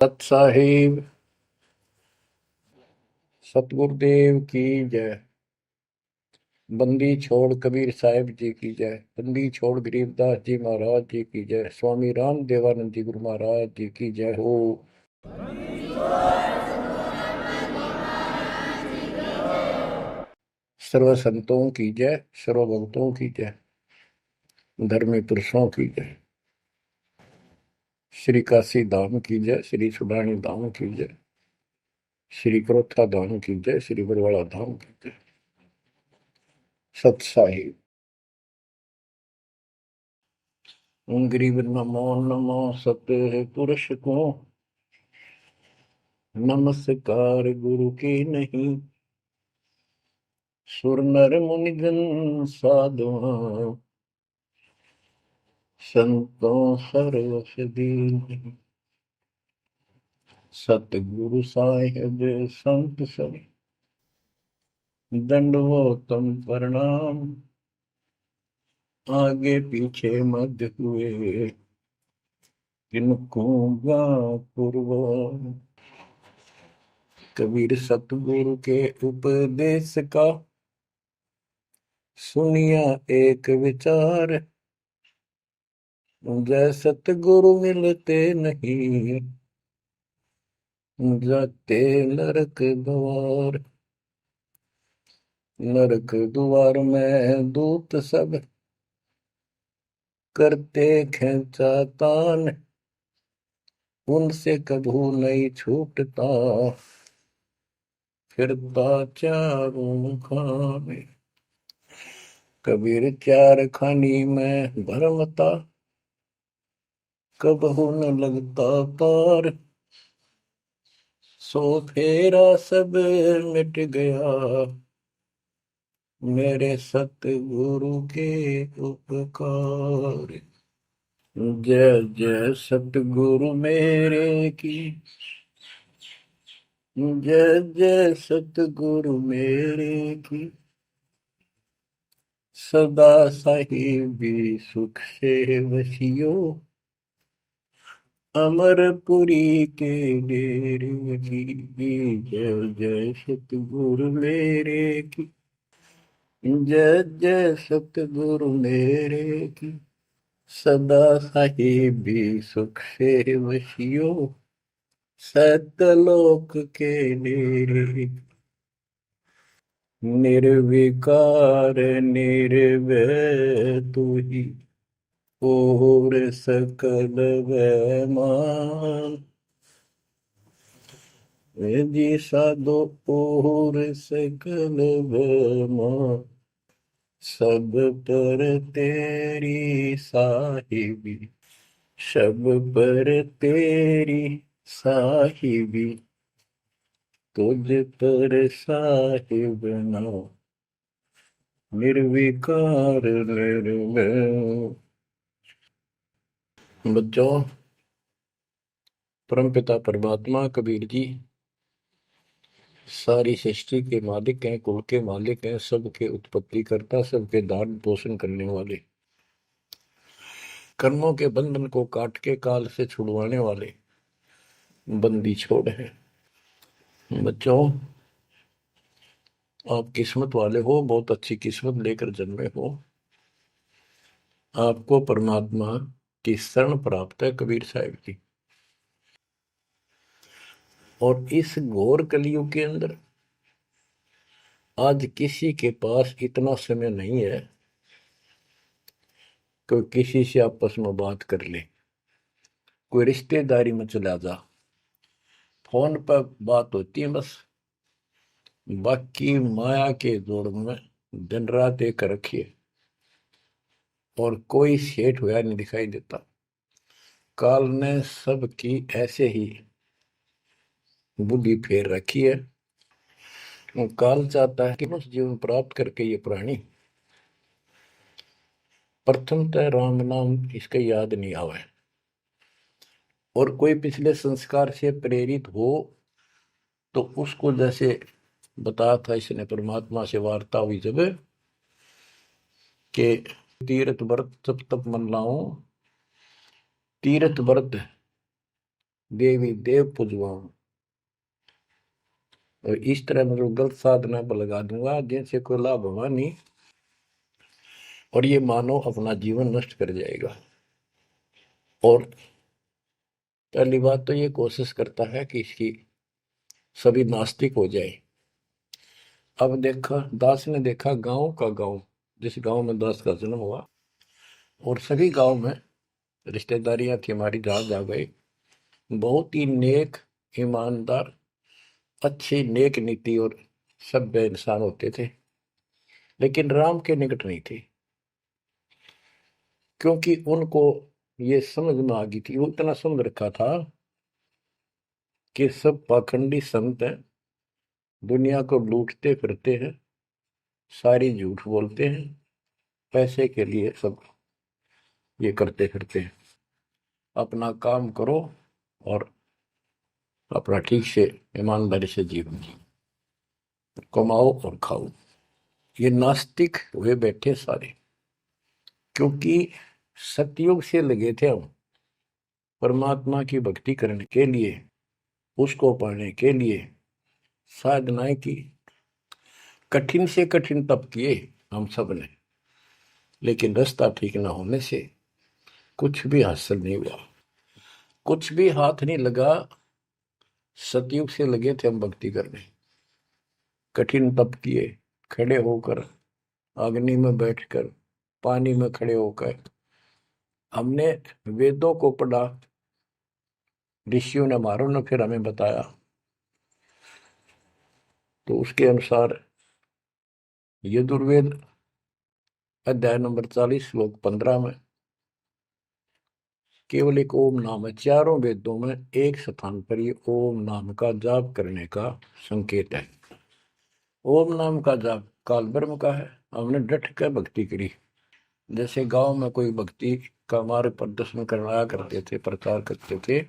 सत साहिब सतगुरुदेव की जय। बंदी छोड़ कबीर साहिब जी की जय। बंदी छोड़ गरीबदास जी महाराज जी की जय। स्वामी राम देवानंद जी गुरु महाराज जी की जय हो। सर्व संतों की जय, सर्व भक्तों की जय, धर्मी पुरुषों की जय। श्री काशी धाम की जय, श्री सुडानी धाम की जय, श्री क्रोथा धाम की जय, श्री बरवाड़ा धाम की जय। सत साहिब गरीब नमो नमो सत पुरुष को, नमस्कार गुरु की नहीं। सुर नर मुनिजन साधुआ, संतों सर्वस दीन। सतगुरु साहिब संत सब, दंडवतम प्रणाम। आगे पीछे मध्य हुए, किनको गा पुरवा। कबीर सतगुरु के उपदेश का, सुनिया एक विचार। जय सतगुरु मिलते नहीं, जाते नरक द्वार। नरक द्वार में दूत सब, करते खेचा तान। उनसे कभू नहीं छूटता, फिरता चारों खाने। कबीर चार खानी में भरमता, कबहू न लगता पार। सो फेरा सब मिट गया, मेरे सतगुरु के उपकार। जय जय सतगुरु मेरे की, जय जय सतगुरु मेरे की। सदा साहिबी सुख से वसियो, अमरपुरी के डेरे की। जय जय सतगुरु मेरे की, जय जय सतगुरु मेरे की। सदा साहिबी सुख से वसियो, सतलोक के डेरे। निर्विकार निर्भय तू ही, और सकल वैमान। जी साधो और सकल वैमान। सब पर तेरी साहिबी, सब पर तेरी साहिबी। तुझ पर साहिब ना, निर्विकार निर्भय। बच्चों, परमपिता परमात्मा कबीर जी सारी सृष्टि के मालिक हैं, कुल के मालिक हैं, सबके उत्पत्ति करता, सबके धारण पोषण करने वाले, कर्मों के बंधन को काट के काल से छुड़वाने वाले बंदी छोड़ है। बच्चों, आप किस्मत वाले हो, बहुत अच्छी किस्मत लेकर जन्मे हो। आपको परमात्मा की शरण प्राप्त है, कबीर साहिब की। और इस घोर कलयुग के अंदर आज किसी के पास इतना समय नहीं है कि किसी से आपस में बात कर ले, कोई रिश्तेदारी में चला जा, फोन पर बात होती है बस। बाकी माया के जोड़ में दिन रात एक रखिए, और कोई सेठ हुआ नहीं दिखाई देता। काल ने सबकी ऐसे ही बुद्धि फेर रखी है। काल चाहता है कि उस जीवन प्राप्त करके ये प्राणी प्रथमतः राम नाम इसके याद नहीं आवे, और कोई पिछले संस्कार से प्रेरित हो तो उसको, जैसे बताया था इसने परमात्मा से वार्ता हुई जब, के तीर्थ व्रत तप तप मन लाऊं। तीर्थ व्रत देवी देव पूजवाऊं। और इस तरह मतलब गलत साधना पर लगा दूंगा जिनसे कोई लाभ होगा नहीं, और ये मानव अपना जीवन नष्ट कर जाएगा। और पहली बात तो ये कोशिश करता है कि इसकी सभी नास्तिक हो जाए। अब देखा, दास ने देखा गांव का गांव, जिस गांव में दास का जन्म हुआ, और सभी गांव में रिश्तेदारियां थी हमारी, जहां जा गए बहुत ही नेक, ईमानदार, अच्छी नेक नीति और सभ्य इंसान होते थे, लेकिन राम के निकट नहीं थे। क्योंकि उनको ये समझ में आ गई थी, वो इतना समझ रखा था कि सब पाखंडी संत हैं, दुनिया को लूटते फिरते हैं, सारी झूठ बोलते हैं, पैसे के लिए सब ये करते फिरते हैं। अपना काम करो और अपना ठीक से ईमानदारी से जीवन जियो, कमाओ और खाओ। ये नास्तिक हुए बैठे सारे, क्योंकि सतयुग से लगे थे हम परमात्मा की भक्ति करने के लिए, उसको पाने के लिए साधनाएं की, कठिन से कठिन तप किए हम सब ने, लेकिन रास्ता ठीक ना होने से कुछ भी हासिल नहीं हुआ, कुछ भी हाथ नहीं लगा। सतयुग से लगे थे हम भक्ति करने, कठिन तप किए, खड़े होकर, अग्नि में बैठकर, पानी में खड़े होकर, हमने वेदों को पढ़ा, ऋषियों ने, हमारों ने फिर हमें बताया, तो उसके अनुसार यजुर्वेद अध्याय नंबर 40 श्लोक 15 में केवल एक ओम नाम है। चारों वेदों में एक स्थान पर ये ओम नाम का जाप करने का संकेत है। ओम नाम का जाप काल ब्रह्म का है। हमने डट कर भक्ति करी। जैसे गांव में कोई भक्ति का मार्ग प्रदर्शन करवाया करते थे, प्रचार करते थे,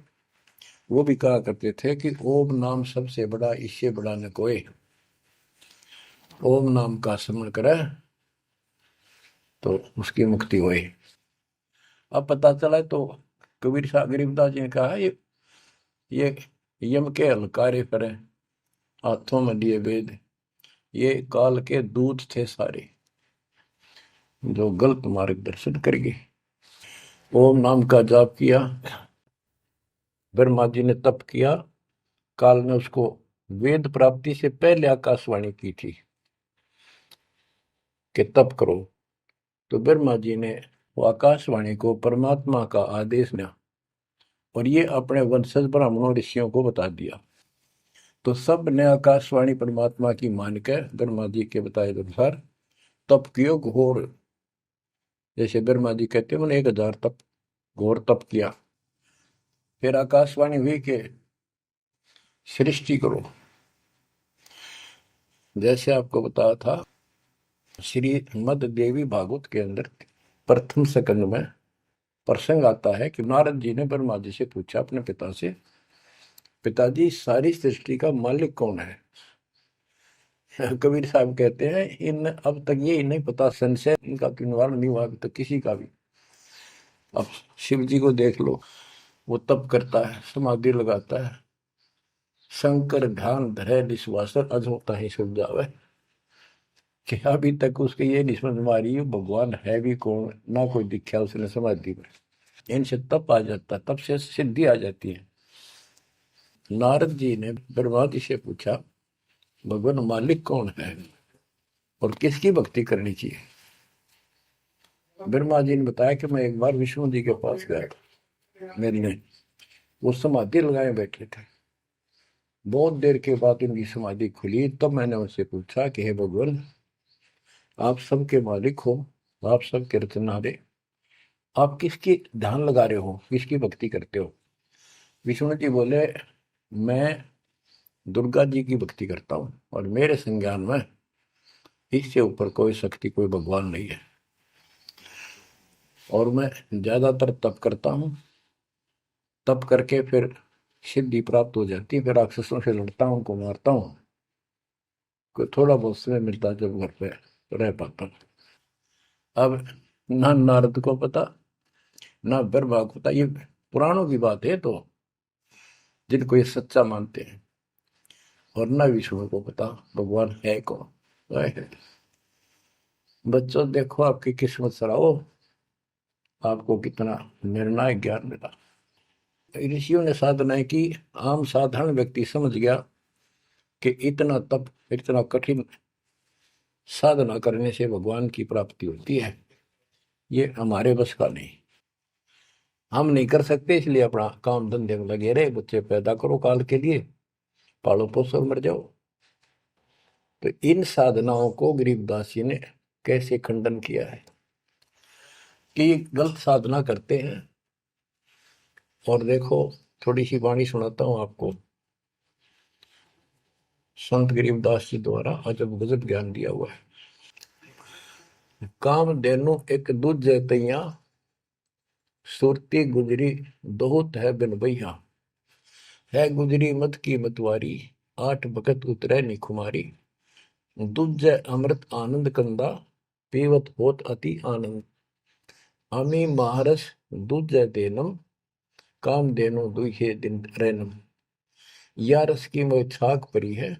वो भी कहा करते थे कि ओम नाम सबसे बड़ा, इससे बड़ा न कोई। ओम नाम का स्मरण करे तो उसकी मुक्ति हुई। अब पता चला तो कबीर साहब गरीबदास जी ने कहा, ये यम के हलकारे करे, हाथों में लिए वेद, ये काल के दूत थे सारे, जो गलत मार्गदर्शन कर गए। ओम नाम का जाप किया, ब्रह्मा जी ने तप किया, काल ने उसको वेद प्राप्ति से पहले आकाशवाणी की थी कि तप करो, तो ब्रह्मा जी ने वो आकाशवाणी को परमात्मा का आदेश दिया, और ये अपने वंशज ब्राह्मणों ऋषियों को बता दिया। तो सब ने आकाशवाणी परमात्मा की मान के ब्रह्मा जी के बताए अनुसार तप कियो घोर। जैसे ब्रह्मा जी कहते हैं, उन्होंने 1000 तप, घोर तप किया। फिर आकाशवाणी हुई कि सृष्टि करो। जैसे आपको बताया था, श्रीमद देवी भागवत के अंदर प्रथम स्कंद में प्रसंग आता है कि नारद जी ने ब्रह्मा जी से पूछा अपने पिता से, पिताजी सारी सृष्टि का मालिक कौन है? कबीर साहब कहते हैं, इन अब तक ये नहीं पता, संशय इनका निवारण नहीं हुआ अभी तक किसी का भी। अब शिव जी को देख लो, वो तप करता है, समाधि लगाता है, शंकर ध्यान धरे निश्वासन अजोता ही सुन जावे, कि अभी तक उसके ये नहीं समझ में आ रही है भगवान है भी कौन, ना कोई दिखा उसने समाधि में। इनसे तप आ जाता, तप से सिद्धि आ जाती है। नारद जी ने ब्रह्मा जी से पूछा, भगवान मालिक कौन है और किसकी भक्ति करनी चाहिए? ब्रह्मा जी ने बताया कि मैं एक बार विष्णु जी के पास गया, मिलने, वो समाधि लगाए बैठे थे। बहुत देर के बाद उनकी समाधि खुली, तब मैंने उनसे पूछा कि हे भगवान, आप सबके मालिक हो, आप सबके रचनहारे, आप किसकी ध्यान लगा रहे हो, किसकी भक्ति करते हो? विष्णु जी बोले, मैं दुर्गा जी की भक्ति करता हूँ, और मेरे संज्ञान में इससे ऊपर कोई शक्ति, कोई भगवान नहीं है, और मैं ज्यादातर तप करता हूँ, तप करके फिर सिद्धि प्राप्त हो जाती है, फिर राक्षसों से लड़ता हूँ, उनको मारता हूँ, कोई थोड़ा बहुत समय मिलता जब घर पे रह पाता हूँ। अब ना नारद को पता, ना ब्रह्मा को पता, ये पुराणों की बात है। तो जिनको ये सच्चा मानते हैं, और न विष्णु को पता भगवान है कौन। है। बच्चों देखो आपकी किस्मत सराहो, आपको कितना निर्णायक ज्ञान मिला। ऋषियों ने साधनाएं की, आम साधारण व्यक्ति समझ गया कि इतना तप, इतना कठिन साधना करने से भगवान की प्राप्ति होती है, ये हमारे बस का नहीं, हम नहीं कर सकते, इसलिए अपना काम धंधे में लगे रहे, बच्चे पैदा करो काल के लिए, पालो पोसो मर जाओ। तो इन साधनाओं को गरीबदास जी ने कैसे खंडन किया है कि गलत साधना करते हैं। और देखो थोड़ी सी वाणी सुनाता हूं आपको, संत गरीबदास जी द्वारा अजब गजब ज्ञान दिया हुआ है। काम देनु एक दूजे तैया, सुरती गुजरी दोहत है बिन भैया, है गुजरी मत की मतवारी, आठ भगत उतरे निखुमारी, दूजे अमृत आनंद कंदा, पीवत होत अति आनंद, अमी महारस दूजे देनम, काम देनो दुहे दिन रैनम। या रस की मोह छाक परी है,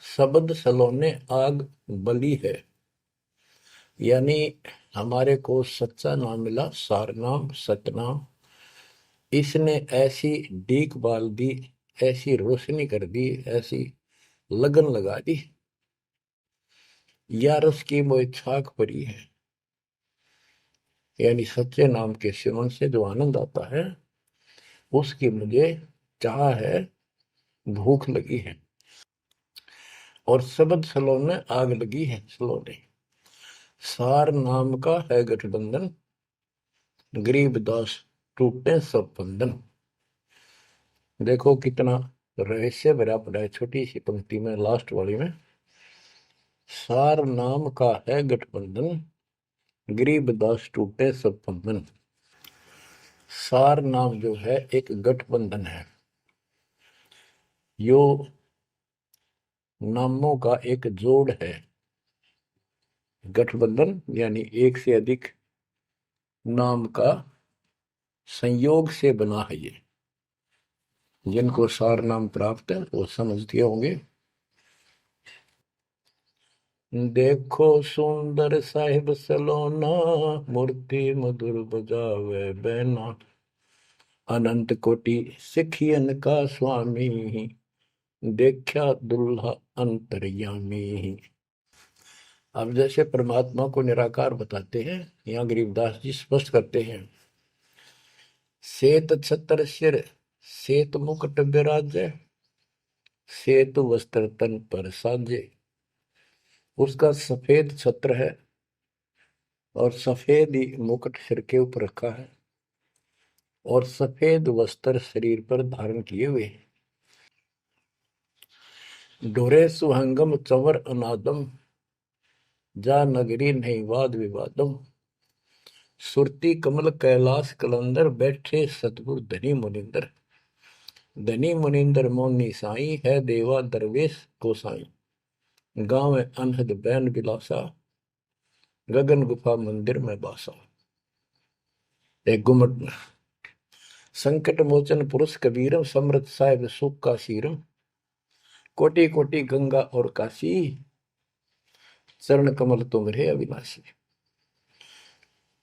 शब्द सलोने आग बली है। यानी हमारे को सच्चा नाम मिला, सार नाम सतनाम, इसने ऐसी डीक बाल दी, ऐसी रोशनी कर दी, ऐसी लगन लगा दी। या रस की मोह छाक परी है, यानी सच्चे नाम के सेवन से जो आनंद आता है उसकी मुझे चाह है, भूख लगी है। और शब्द सलोने आग लगी है, सलोने सार नाम का है गठबंधन, गरीबदास टूटे सब बंधन। देखो कितना रहस्य भरा पड़ा है छोटी सी पंक्ति में, लास्ट वाली में, सार नाम का है गठबंधन, गरीबदास टूटे सब बंधन। सार नाम जो है एक गठबंधन है, यो नामों का एक जोड़ है। गठबंधन यानी एक से अधिक नाम का संयोग से बना है ये। जिनको सार नाम प्राप्त है वो समझते होंगे। देखो सुंदर साहिब सलोना, मूर्ति मधुर बजावे बैना, अनंत कोटि सिखियन का स्वामी, देखा दुल्हा अंतर्यामी। अब जैसे परमात्मा को निराकार बताते हैं, यहाँ गरीबदास जी स्पष्ट करते हैं, श्वेत छत्र सिर श्वेत मुकुट विराजे, श्वेत वस्त्र तन पर साजे। उसका सफेद छत्र है और सफेद ही मुकुट सिर के ऊपर रखा है, और सफेद वस्त्र शरीर पर धारण किए हुए। डोरे सुहंगम चंवर अनादम, जा नगरी नहीं वाद विवादम, सुरती कमल कैलाश कलंदर, बैठे सतगुरु धनी मुनिंदर। धनी मुनिंदर मोनी साई, है देवा दरवेश गोसाई, गांव अनहद बैन बिलासा, गगन गुफा मंदिर में बासा। एक गुमट में संकट मोचन पुरुष कबीरम, समृत साहिब सुख का सीरम, कोटि कोटि गंगा और काशी, चरण कमल तुम रे अविनाशी।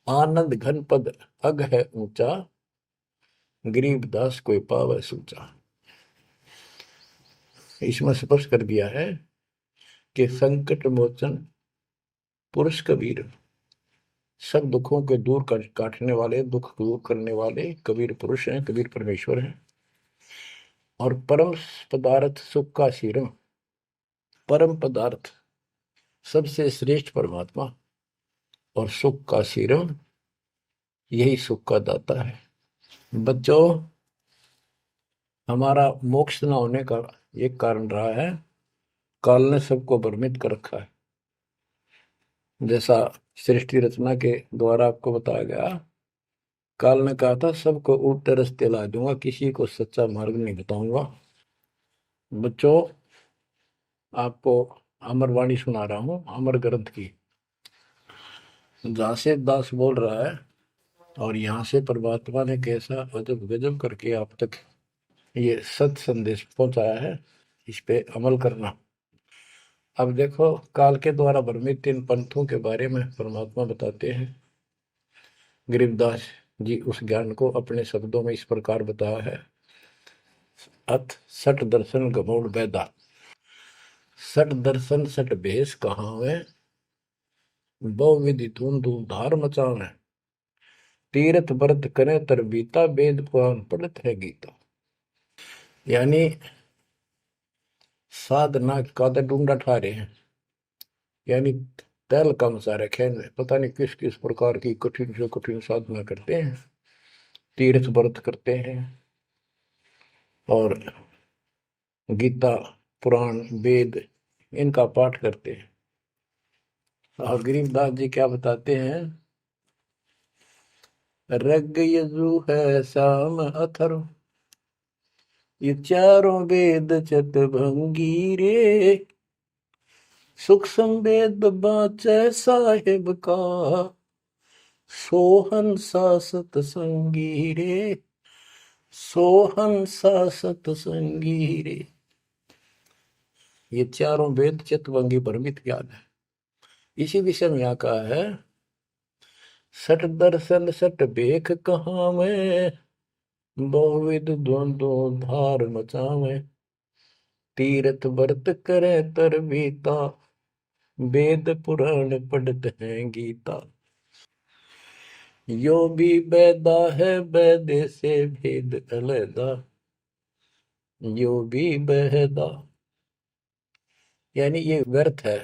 आनंद घन पद अग है ऊंचा, गरीबदास कोई पावे सूचा। इसमें स्पष्ट कर दिया है कि संकट मोचन पुरुष कबीर, सब दुखों के दूर काटने वाले, दुख दूर करने वाले कबीर पुरुष हैं, कबीर परमेश्वर हैं। और परम पदार्थ सुख का सीरम, परम पदार्थ सबसे श्रेष्ठ परमात्मा, और सुख का सीरम यही सुख का दाता है। बच्चों, हमारा मोक्ष न होने का एक कारण रहा है, काल ने सबको भ्रमित कर रखा है। जैसा सृष्टि रचना के द्वारा आपको बताया गया, काल ने कहा था सबको उल्टे रास्ते ला दूंगा, किसी को सच्चा मार्ग नहीं बताऊंगा। बच्चों, आपको अमरवाणी सुना रहा हूं, अमर ग्रंथ की, जहां से दास बोल रहा है और यहाँ से परमात्मा ने कैसा अजब गजब करके आप तक ये सत संदेश पहुंचाया है, इस पे अमल करना। अब देखो, काल के द्वारा भ्रमित इन पंथों के बारे में परमात्मा बताते हैं। गरीबदास जी उस ज्ञान को अपने शब्दों में इस प्रकार बताया है। अथ सठ दर्शन गमोड़ बैदा, सठ दर्शन सठ भेष कहावे, बहु विधि धूम धूम धार मचावे, तीर्थ व्रत करे तर बीता, वेद पुराण पढ़त है गीता। यानी साधना का तो ढूंढा ठा रहे हैं, यानी तैल कम सा रखे, पता नहीं किस किस प्रकार की कठिन से कठिन साधना करते हैं, तीर्थ व्रत करते हैं और गीता पुराण वेद इनका पाठ करते हैं। और गरीबदास जी क्या बताते हैं, रग यजु है श्याम अथर्व, ये चारों वेद चतभंगी रे, सुख संवेद बाचे साहिब का, सोहन सा सतसंगी रे, सोहन सा सतसंगी रे। ये चारों वेद चितवंगी भ्रमित ज्ञान है। इसी विषय में यहाँ कहा है, सठ दर्शन सठ बेख कहाँ में, बहुविध द्वंद्व धार मचावे, तीर्थ व्रत करे तर बीता, वेद पुराण पढ़त है गीता। यो भी बैदा है बैदे से भेद अलैदा, यो भी बहदा, यानी ये व्यर्थ है,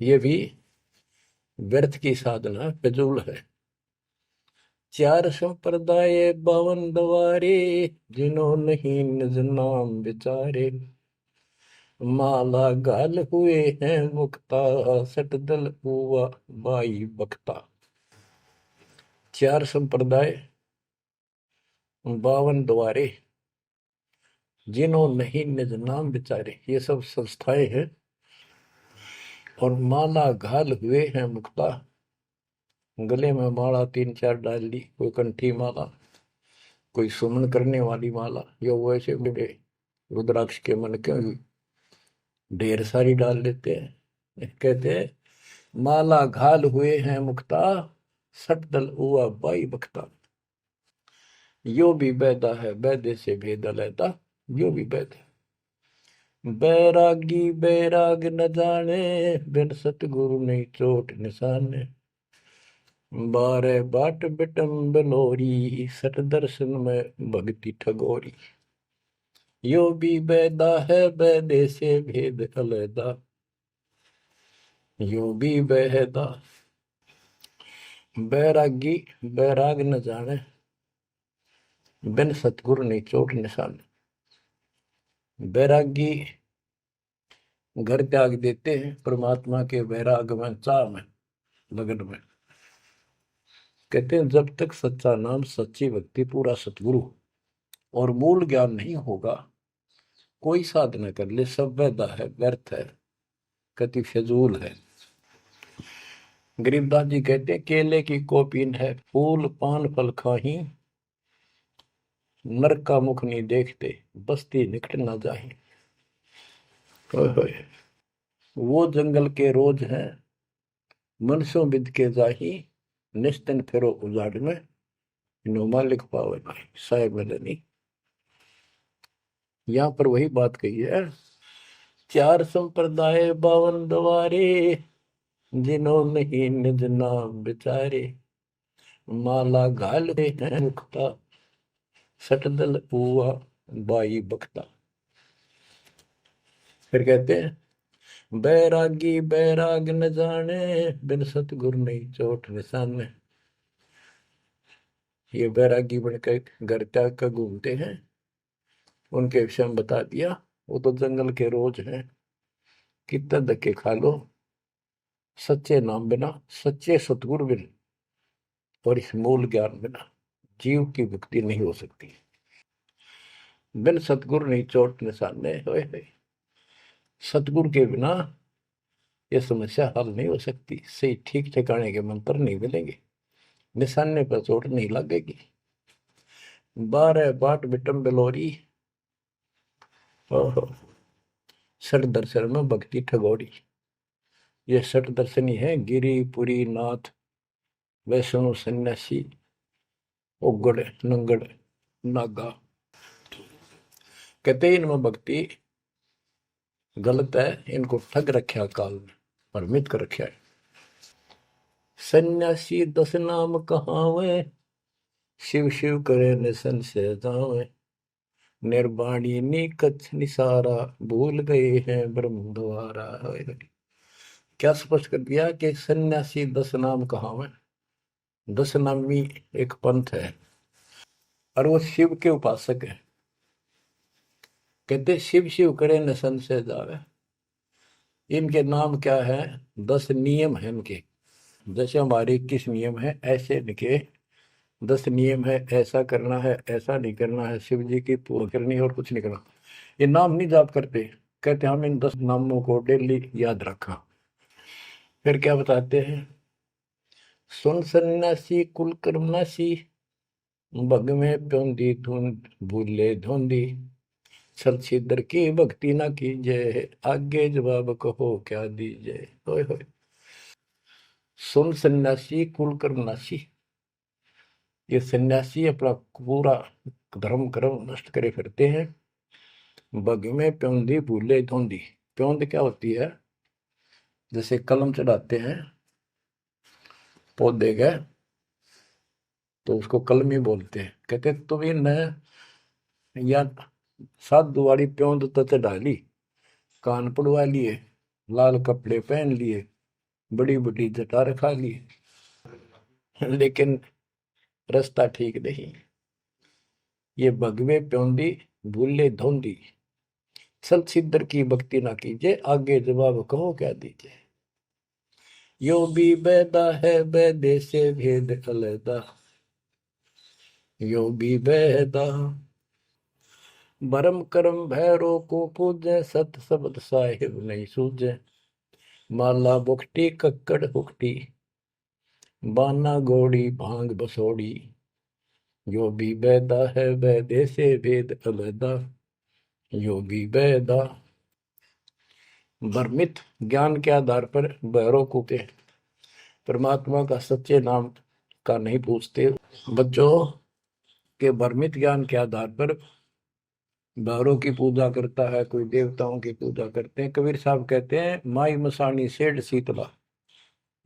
ये भी व्यर्थ की साधना फिजूल है। चार संप्रदाय बावन द्वारे, जिन्हों नहीं निज नाम विचारे, माला गाल हुए हैं मुक्ता, सटदल हुआ बाई बख्ता। चार संप्रदाय बावन द्वारे, जिन्हों नहीं निज नाम विचारे, ये सब संस्थाएं हैं। और माला घाल हुए हैं मुक्ता, गले में माला तीन चार डाल ली, कोई कंठी माला, कोई सुमन करने वाली माला, या वैसे बड़े रुद्राक्ष के मन के ढेर सारी डाल लेते हैं। कहते हैं माला घाल हुए हैं मुक्ता, सट दल हुआ बाई बख्ता। यो भी बैदा है बैदे से भेद अलैदा, यो भी बैद है। बैरागी बैराग न जाने, बिन सतगुरु नहीं चोट निशाने, बारे बाट बिटम बलोरी, सट दर्शन में भक्ति ठगोरी। यो भी बैदा है बैदे से भेद अलैदा, यो भी बहदा। बैरागी बैराग न जाने, बिन सतगुरु नहीं चोट निशान। बैरागी घर त्याग देते हैं परमात्मा के वैराग में, चाह में, लगन में। कहते हैं जब तक सच्चा नाम सच्ची भक्ति पूरा सतगुरु और मूल ज्ञान नहीं होगा, कोई साधना कर ले सब वैधा है, व्यर्थ है, कति फिजूल है। गरीबदास जी कहते हैं केले की कोपीन है, फूल पान फल खाही, नर का मुख नहीं देखते, बस्ती निकट ना जाही। वो जंगल के रोज हैं, मनसों बिद के जाही, निस्तन फिरो उजाड़ में, नुमा लिख पावे नहीं साहेब नहीं। यहाँ पर वही बात कही है, चार संप्रदाय बावन द्वारे, जिन्हों नहीं निज नाम विचारे, माला घाल है मुक्ता, सटदल हुआ बाई बख्ता। फिर कहते हैं बैरागी बैराग न जाने, बिन सतगुरु नहीं चोट निशाने। ये बैरागी बनकर घर त्याग कर घूमते हैं, उनके विषय में बता दिया। वो तो जंगल के रोज हैं, कितना धक्के खा लो, सच्चे नाम बिना, सच्चे सतगुरु बिना और इस मूल ज्ञान बिना जीव की मुक्ति नहीं हो सकती। बिन सतगुरु नहीं चोट निशाने, होए सतगुरु के बिना यह समस्या हल नहीं हो सकती। सही ठीक ठिकाने के मंत्र नहीं मिलेंगे, निशाने पर चोट नहीं लगेगी। 12 बाट बिटम बिलोरी। ओहो। सठ दर्शन में भक्ति ठगोरी। ये सठ दर्शनी है, गिरी पुरी नाथ वैष्णो सन्यासी उगड़ नंगड़ नागा। कहते हैं इनमें भक्ति गलत है, इनको ठग रखा काल में, भ्रमित कर रखा है। सन्यासी 10 नाम कहावे, शिव शिव करे न संशय जावे। निर्वाणी नी कच्छ निसारा, भूल गए हैं ब्रह्म द्वारा। क्या स्पष्ट कर दिया कि सन्यासी 10 नाम कहावे। 10 नामी एक पंथ है और वो शिव के उपासक है। कहते शिव शिव करे न संशय जावे। इनके नाम क्या है? 10 नियम है इनके। जैसे हमारे 21 नियम है, ऐसे इनके 10 नियम है। ऐसा करना है, ऐसा नहीं करना है, शिव जी की पूजा करनी है और कुछ नहीं करना। ये नाम नहीं जाप करते। कहते हम इन 10 नामों को डेली याद रखा। फिर क्या बताते हैं? सुन सन्यासी कुल कर्मनासी, भग में प्योंदी धुंध भूले धुंधी। छल छिद्र की भक्ति ना कीजिए, आगे जवाब कहो क्या दीजिए। होय होय। सुन सन्यासी कुल कर्मनासी, ये सन्यासी अपना पूरा धर्म कर्म नष्ट करे फिरते हैं। बग में प्योंदी भूले धुंधी। प्योंद क्या होती है? जैसे कलम चढ़ाते हैं पौधे का, तो उसको कलमी बोलते हैं। कहते तुम ये न या सात दुआरी प्योंद तो चढ़ा ली, कान पड़वा लिए, लाल कपड़े पहन लिए, बड़ी बड़ी जटा रखा ली, लेकिन रास्ता ठीक नहीं। ये भगवे प्योंदी भूले धोंदी, छल छिद्र की भक्ति ना कीजिए, आगे जवाब कहो क्या दीजिए। यो भी बैदा है बैदे से भेद अलैदा, यो भी बैदा। भरम करम भैरो को पूजे, सत शब्द साहिब नहीं सूझे। माला बुखटी कक्कड़ हुकटी, बाना घोड़ी भांग बसोड़ी। यो भी बैदा है बैदे से भेद अलैदा, यो भी बैदा। भ्रमित ज्ञान के आधार पर भैरव को के परमात्मा का सच्चे नाम का नहीं पूछते। बच्चों के भ्रमित ज्ञान के आधार पर भैरव की पूजा करता है, कोई देवताओं की पूजा करते हैं। कबीर साहब कहते हैं, माई मसानी सेठ शीतला,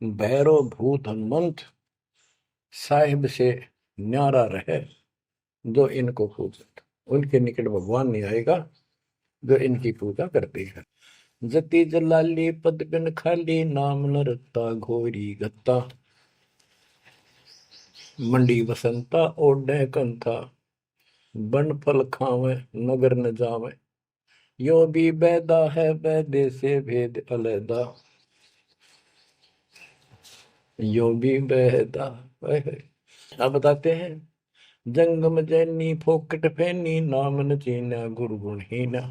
भैरव भूत हनुमंत साहिब से न्यारा रहे जो इनको पूजत। उनके निकट भगवान नहीं आएगा जो इनकी पूजा करते हैं। जति जलाली पद बिन खाली, नाम न रत्ता घोरी गत्ता। मंडी बसंता ओढ़े कंथा, बन फल खावे नगर न जावे। यो भी बैदा है बैदे से भेद अलैदा, यो भी बैदा। अब बताते हैं, जंगम जैनी फोकट फैनी, नाम न चीना गुरु गुणहीना।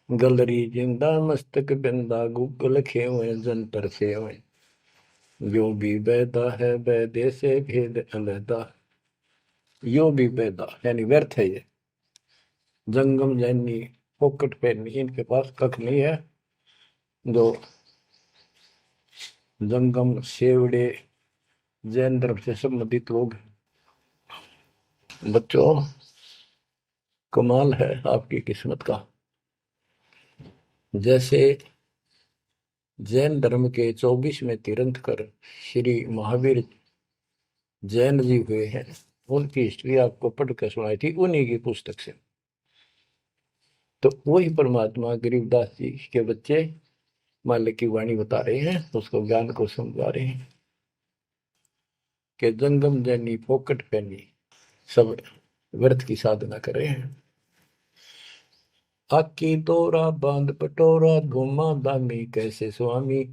गलरी जिंदा मस्तक बिंदा, गूगल खेवे जंतर सेवे। यो भी बैदा है बैदे से भेद अलैदा, यो भी बैदा यानी व्यर्थ है ये। जंगम जैनी फोकट फैनी, इनके पास कख नहीं है। जो जंगम सेवड़े जैन धर्म से संबंधित लोग। बच्चों कमाल है आपकी किस्मत का। जैसे जैन धर्म के 24वें तीर्थंकर श्री महावीर जैन जी हुए हैं, उनकी हिस्ट्री आपको पढ़कर सुनाई थी उन्हीं की पुस्तक से। तो वही परमात्मा गरीबदास जी के बच्चे मालिक की वाणी बता रहे हैं, उसको ज्ञान को समझा रहे हैं कि जंगम जैनी फोकट पैनी, सब व्यर्थ की साधना कर रहे हैं। आकी तोरा बांध पटोरा, घुमा दामी कैसे स्वामी।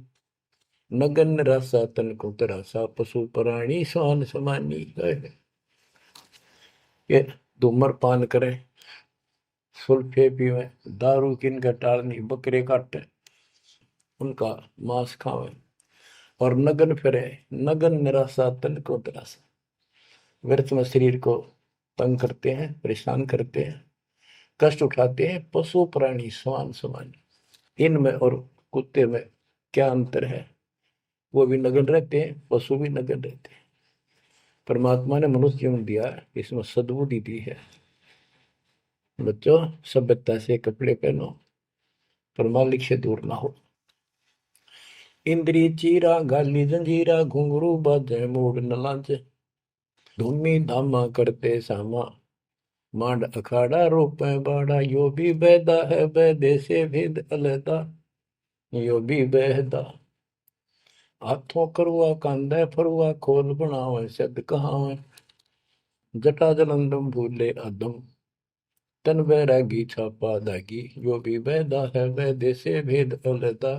नगन रासा तन को तरासा, पशु प्राणी स्वान समानी। ये धूम्रपान करें, सुल्फे पीवे, दारू किन का टालनी, बकरे काटे उनका मांस खावे, और नगन फिरे। नगन निराशा तन को तरासा, व्यर्थ में शरीर को तंग करते हैं, परेशान करते हैं, कष्ट उठाते हैं। पशु प्राणी समान समान, इनमें और कुत्ते में क्या अंतर है? वो भी नग्न रहते हैं, पशु भी नग्न रहते हैं। परमात्मा ने मनुष्य जीवन दिया, इसमें सद्बुद्धि दी है। बच्चों, सभ्यता से कपड़े पहनो, पर मालिक से दूर ना हो। इंद्री चीरा गाली जंजीरा, घुंघरू बाजे मूड न लाजे, धूमी धामा करते सामा, मांड अखाड़ा रोपे बाड़ा, यो भी बैदा है बैदे से भेद अलहदा, यो भी बहदा। हाथों करवा कांधे फरुआ, खोल बनावे शब्द कहावे, जटा जलंदम भूले अदम, तन बैरागी छापा दागी, यो भी बहदा है बैदे से भेद अलहदा,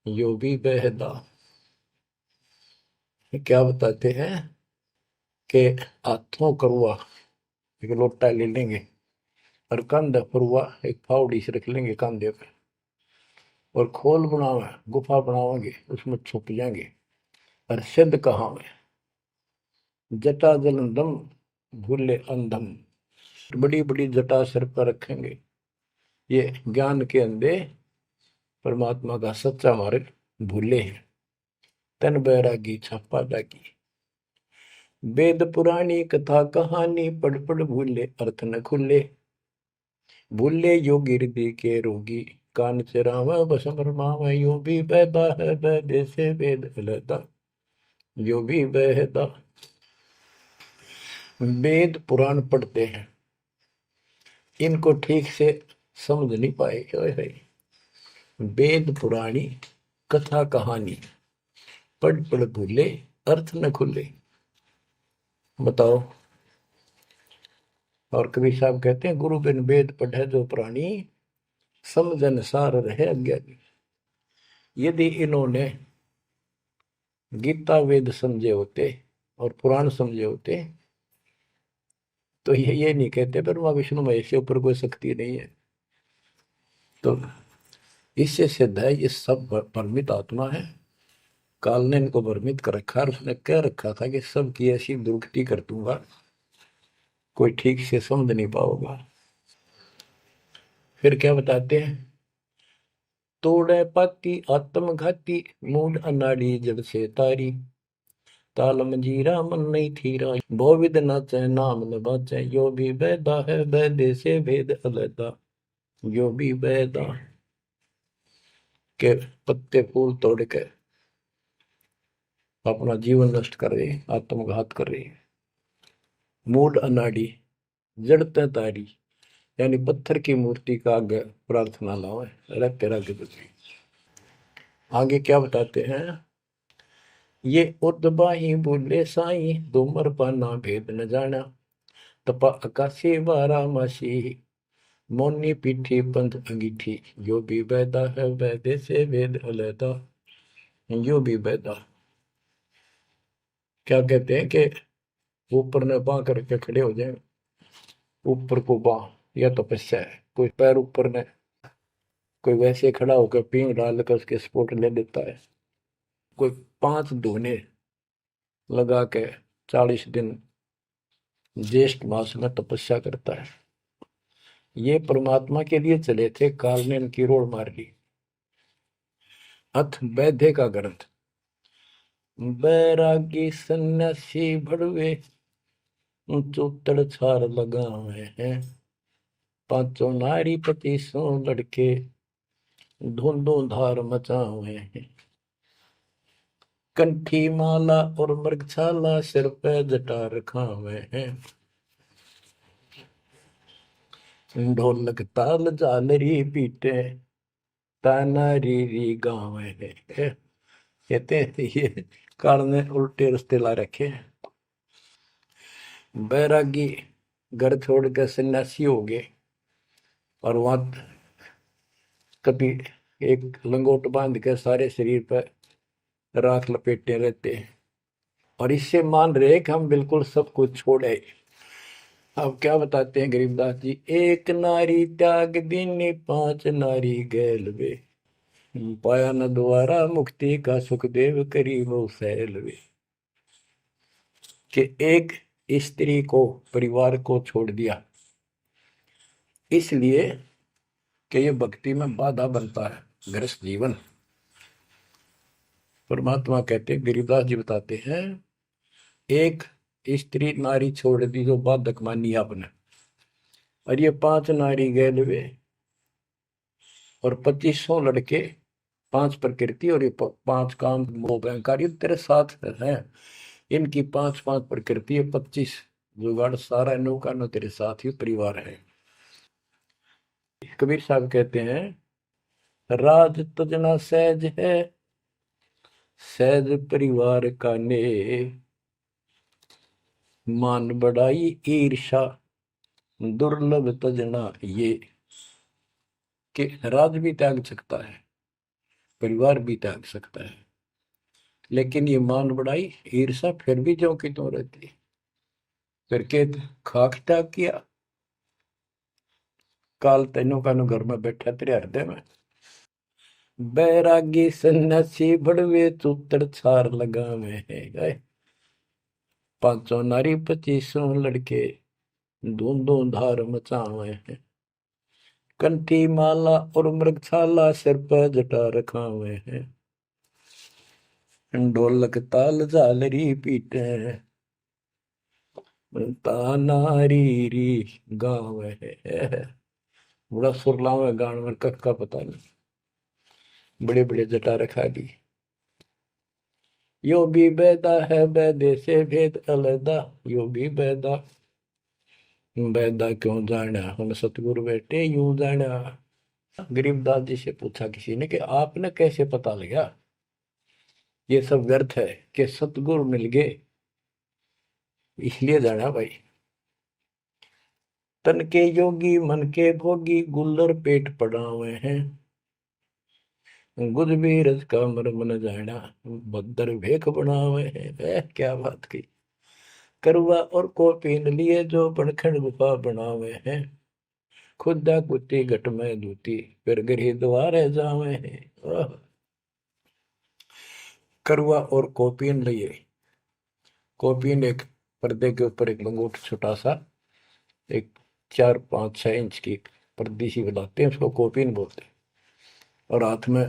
यो भी बहदा। क्या बताते हैं कि हाथों करवा एक लोटा ले लेंगे, और कंधे फरुआ एक फावड़ी से रख लेंगे कंधे पे, और खोल बनावे गुफा बनावेंगे, उसमें छुप जाएंगे। और सिद्ध कहावे, जटा जलंदम भूले अंधम, बड़ी बड़ी जटा सिर पर रखेंगे। ये ज्ञान के अंधे परमात्मा का सच्चा मार्ग भूले हैं। तन बैरागी छापा दागी, वेद पुरानी कथा कहानी, पढ़ पढ़ भूले अर्थ न खुले, भूले योगी हृदय के रोगी, कान चरावा बस भरमावा, यो भी बैदा है बैदे से वेद अलहदा, यो भी बहदा। वेद पुराण पढ़ते हैं, इनको ठीक से समझ नहीं पाए। वेद पुराणी कथा कहानी, पढ़ पढ़ भूले अर्थ न खुले। बताओ। और कबीर साहब कहते हैं, गुरु बिन वेद पढ़े जो प्राणी, समझन सार रहे अज्ञानी। यदि इन्होंने गीता वेद समझे होते और पुराण समझे होते, तो ये नहीं कहते ब्रह्मा विष्णु महेश के ऊपर कोई शक्ति नहीं है। तो इससे सिद्ध है ये सब भ्रमित आत्मा है। काल ने इनको भ्रमित कर रखा, और उसने कह रखा था कि सबकी ऐसी दुर्गति कर दूंगा, कोई ठीक से समझ नहीं पाओगा। फिर क्या बताते हैं, तोड़े पाती आत्मघाती, मूड अनाड़ी जब से तारी, ताल मंजीरा मन नहीं थीरा, बहुविध नाचे नाम न बाचे, यो भी बैदा है बैदे से भेद अलहदा, यो भी बैदा। के पत्ते फूल तोड़ के अपना जीवन नष्ट कर रहे, आत्मघात कर रहे। मूड अनाड़ी जड़ते तारी, यानी पत्थर की मूर्ति का आगे प्रार्थना लाओ, रहते रागे बचे। आगे क्या बताते हैं, ये उर्दबाही बोले साई, दोमर पाना भेद न जाना, तपा आकाशी बारा मासी, मोनी पीठी पंथ अंगीठी, यो भी बैदा है बैदे से वेद अलहदा, यो भी बैदा। क्या कहते हैं कि ऊपर ने बां करके खड़े हो जाए, ऊपर को बां, यह तपस्या है। कोई पैर ऊपर ने, कोई वैसे खड़ा होकर पींग डाल कर उसके सपोर्ट ले देता है, कोई 5 धोने लगा के 40 दिन ज्येष्ठ मास में तपस्या करता है। ये परमात्मा के लिए चले थे, काल ने इनकी रोड मार ली। अथ वैद्य का ग्रंथ, बैरागी सन्यासी भड़वे, चौतड़ छार लगावे हैं, पांचों नारी पति सो लड़के, धुंधों धार मचावे हैं, कंठी माला और मृगछाला, सिर पे जटा रखावे हैं, ढोलक ताल झालरी पीटे, ताना री गावे हैं। कहते हैं ये काल ने उल्टे रास्ते ला रखे हैं। बैरागी घर छोड़ के सन्यासी हो गए, और वहां कभी एक लंगोट बांध के सारे शरीर पर राख लपेटे रहते हैं, और इससे मान रहे कि हम बिल्कुल सब कुछ छोड़े। अब क्या बताते हैं गरीबदास जी, एक नारी त्याग दीनी, 5 नारी गैल वे, पाया न द्वारा मुक्ति का, सुखदेव करी वो सैल वे। कि एक स्त्री को, परिवार को छोड़ दिया, इसलिए कि ये भक्ति में बाधा बनता है गृहस्थ जीवन। परमात्मा कहते हैं, गिरिदास जी बताते हैं, एक स्त्री नारी छोड़ दी जो बाधक मानी आपने, और ये 5 नारी गैल वे, और 2500 लड़के, 5 प्रकृति, और ये 5 काम मोह अहंकार, ये तेरे साथ है। इनकी 5-5 प्रकृति है, 25 जुगाड़, सारा नौका न तेरे साथ ही परिवार है। कबीर साहब कहते हैं, राज तजना सहज है, सहज परिवार का ने, मान बढ़ाई ईर्षा दुर्लभ तजना ये। कि राज भी त्याग सकता है, परिवार भी त्याग सकता है, लेकिन ये मान बढ़ाई ईर्षा फिर भी ज्यों की त्यों रहती है। फिर के खाक त्याग किया, काल तेनों का घर में बैठा तेरे हृदय में। बैरागी सन्यासी बड़वे चूतर छार लगावे है, 500 नारी 2500 लड़के, धूंधों धार मचावे हैं। कंठी माला और मृगशाला सिर पर जटा रखावे हैं, ढोलक ताल झालरी पीटे, तानारी री गाँव है। बड़ा सुरलाव है गान में, कख का पता नहीं, बड़े बड़े जटा रखा दी। यो भी बैदा है बैदे से भेद अलदा, यो भी बैदा, बैदा क्यों जाना हम सतगुरु बेटे यूं जाना। गरीबदास जी से पूछा किसी ने कि आपने कैसे पता लगा ये सब व्यर्थ है, कि सतगुरु मिल गए इसलिए जाना भाई। तन के योगी मन के भोगी, गुल्लर पेट पड़ा हुए हैं, गुज भी रज का मर्म न जाना, भद्दर भेख बना हुए हैं। क्या बात की। करुआ और को पीन लिए जो बनखंड गुफा बना हुए हैं, खुदा कुत्ती घट में दूती, फिर गृह द्वार जावे हैं। करुआ और कोपीन लिए, कोपीन एक पर्दे के ऊपर एक लंगोट छोटा सा, एक 4-5-6 इंच की पर्दी सी बनाते हैं, उसको कोपीन बोलते हैं, और हाथ में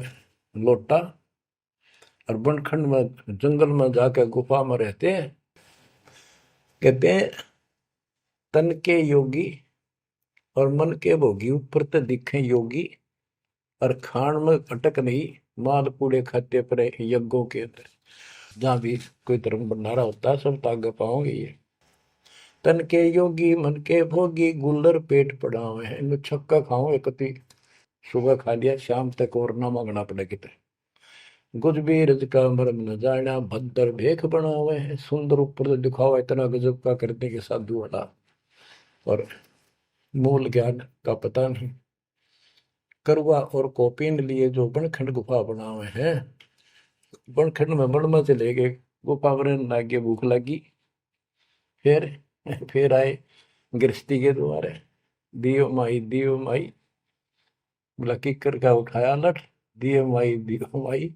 लोटा, और बनखंड में जंगल में जाकर गुफा में रहते हैं। कहते हैं तन के योगी और मन के भोगी, ऊपर तो दिखे योगी, और खान में अटक नहीं, माल पूड़े खाते पर यज्ञों के अंदर, जहां भी कोई धर्म भंडारा होता है सब तागे पाओगे ये। तन के योगी मन के भोगी, गुल्लर पेट पड़ा हुए हैं, इनमें छक्का खाओ एक, सुबह खा लिया शाम तक और ना मांगना पड़े कितने। गुज भी रज का मर्म न जाना, भद्दर भेख बना हुए हैं, सुंदर ऊपर से दिखावा इतना गजब का करने के साधु वाला, और मूल ज्ञान का पता नहीं। करुआ और कोपीन लिए जो बनखंड गुफा बना हुए हैं, बनखंड में बड़मा से ले गए, गुफा में लागे भूख लगी, फिर फिर आए गृहस्थी के द्वारे, दियो माई, बोला किकर का उठाया लठ, दियो माई,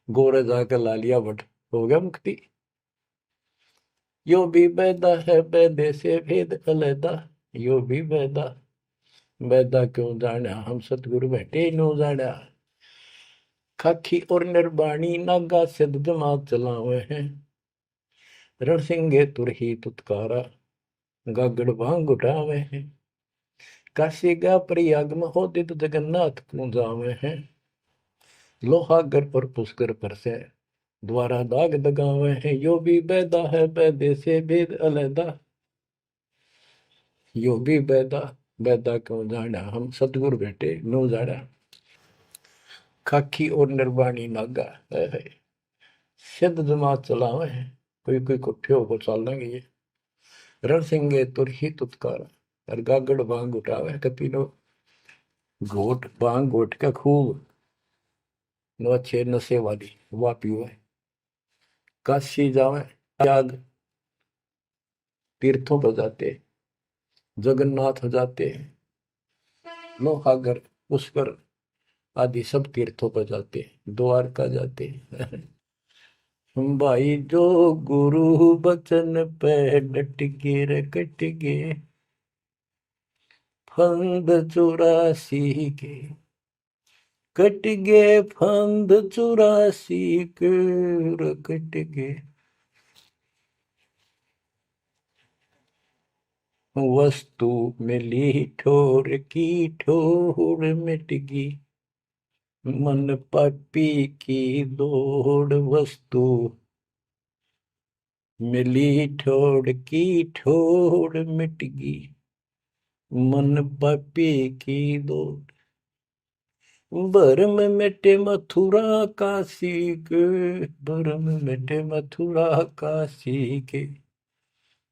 गोरे जाकर ला लिया बट, हो गया मुक्ति। यो भी बैदा है बैदे से भेद अलैदा, यो भी बैदा, बैदा क्यों जाना हम सतगुरु बैठे नो जाना। खाखी और निर्वाणी नागा सिद्ध जमात चलावे हैं, रणसिंगे तुरही तुतकारा, गागड़ भांग उठावे हैं। काशी गा प्रयाग में हो दित जगन्नाथ क्यों जावे हैं, लोहागर पर पुष्कर पर से द्वारा दाग दगावे हैं। यो भी बैदा है बैदे से भेद अलैदा, यो भी बैदा, बैदा क्यों जाना हम सतगुरु बेटे नो जाना। खाकी और निर्वाणी नागा है, सिद्ध जमात चलावे हैं, कोई कोई कुठे होकर चल लेंगे ये। रण सिंगे तुर ही तुतकारा, और गागड़ भांग उठावे कपी नो, घोट भांग घोट का खूब नो अच्छे नशे वाली वह पीवे। काशी जावे त्याग, तीर्थों पर जाते, जगन्नाथ हो जाते, लोहागर पुष्कर आदि सब तीर्थों पर जाते, द्वारका जाते। भाई जो गुरु बचन पे डट गे रे कट गे फंद 84 के, कट गे फंद 84 के रे कट गे। वस्तु मिली ठोर की ठोर मिट गई, मन पापी की दौड़। वस्तु मिली ठोर की ठोर मिट गई, मन पापी की दौड़। भरम मिटे मथुरा काशी के, भरम मिटे मथुरा काशी के।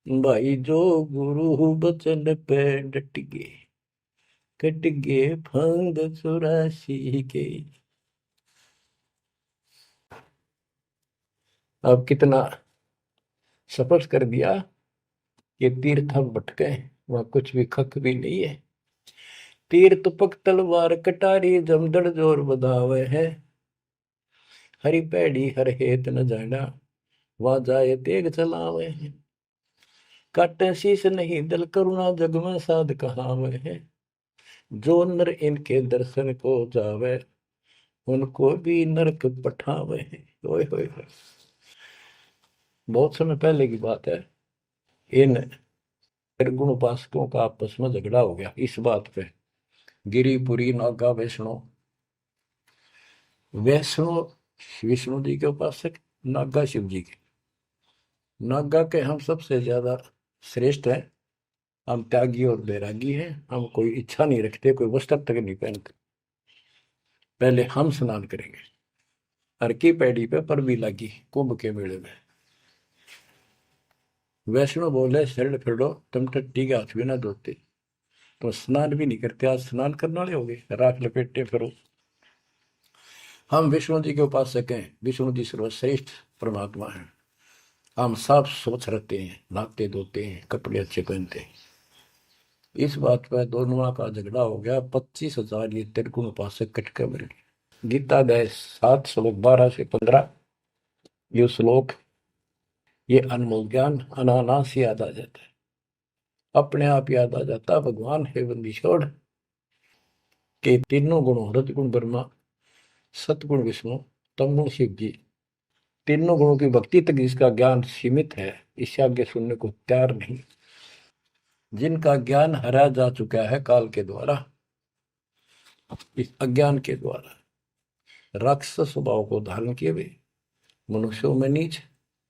भाई जो गुरु बचन पे डट गए, कट गए फंद 84 के। अब कितना सफर कर दिया कि तीर्थ हम भटके, वहां कुछ भी खक भी नहीं है। तीर तुपक तलवार कटारी जमदड़ जोर बधावे है, हरि पैड़ी हर हेत न जाना, वहां जाए तेग चलावे है। काटे शीश नहीं दल करुणा जग में साध कहावे है, जो नर इनके दर्शन को जावे, उनको भी नरक पठावे है। ओए होए होए। बहुत समय पहले की बात है, इन निर्गुण उपासकों का आपस में झगड़ा हो गया इस बात पे। गिरिपुरी नागा वैष्णो, वैष्णो विष्णु जी के उपासक, नागा शिव जी के। नागा के हम सबसे ज्यादा श्रेष्ठ हैं, हम त्यागी और बैरागी हैं, हम कोई इच्छा नहीं रखते, कोई वस्त्र तक नहीं पहनते। पहले हम स्नान करेंगे। हर की पैड़ी पे पर भी लगी कुंभ के मेले में। वैष्णो बोले शरण फिरो, तुम टट्टी के हाथ भी ना धोते, तो स्नान भी नहीं करते, आज स्नान करने वाले हो गए, राख लपेटते फिरो। हम विष्णु जी के उपासक हैं, विष्णु जी सर्वश्रेष्ठ परमात्मा हैं। हम साफ स्वच्छ रहते हैं, नहाते धोते हैं, कपड़े अच्छे पहनते हैं। इस बात पर दोनों का झगड़ा हो गया। 25,000 ये त्रिगुण उपासक कटके मिल गए। गीता अध्याय 7 श्लोक 12 से 15 ये श्लोक, ये अनमोल ज्ञान अनायास याद आ जाता है, अपने आप याद आ जाता। भगवान है बंदी छोड़ के तीनों गुणों रजगुण ब्रह्मा, सतगुण विष्णु, तमगुण शिव जी, तीनों गुणों की भक्ति तक जिसका ज्ञान सीमित है, इससे आगे सुनने को तैयार नहीं। जिनका ज्ञान हरा जा चुका है काल के द्वारा, इस अज्ञान के द्वारा, राक्षस स्वभाव को धारण किए हुए, मनुष्यों में नीच,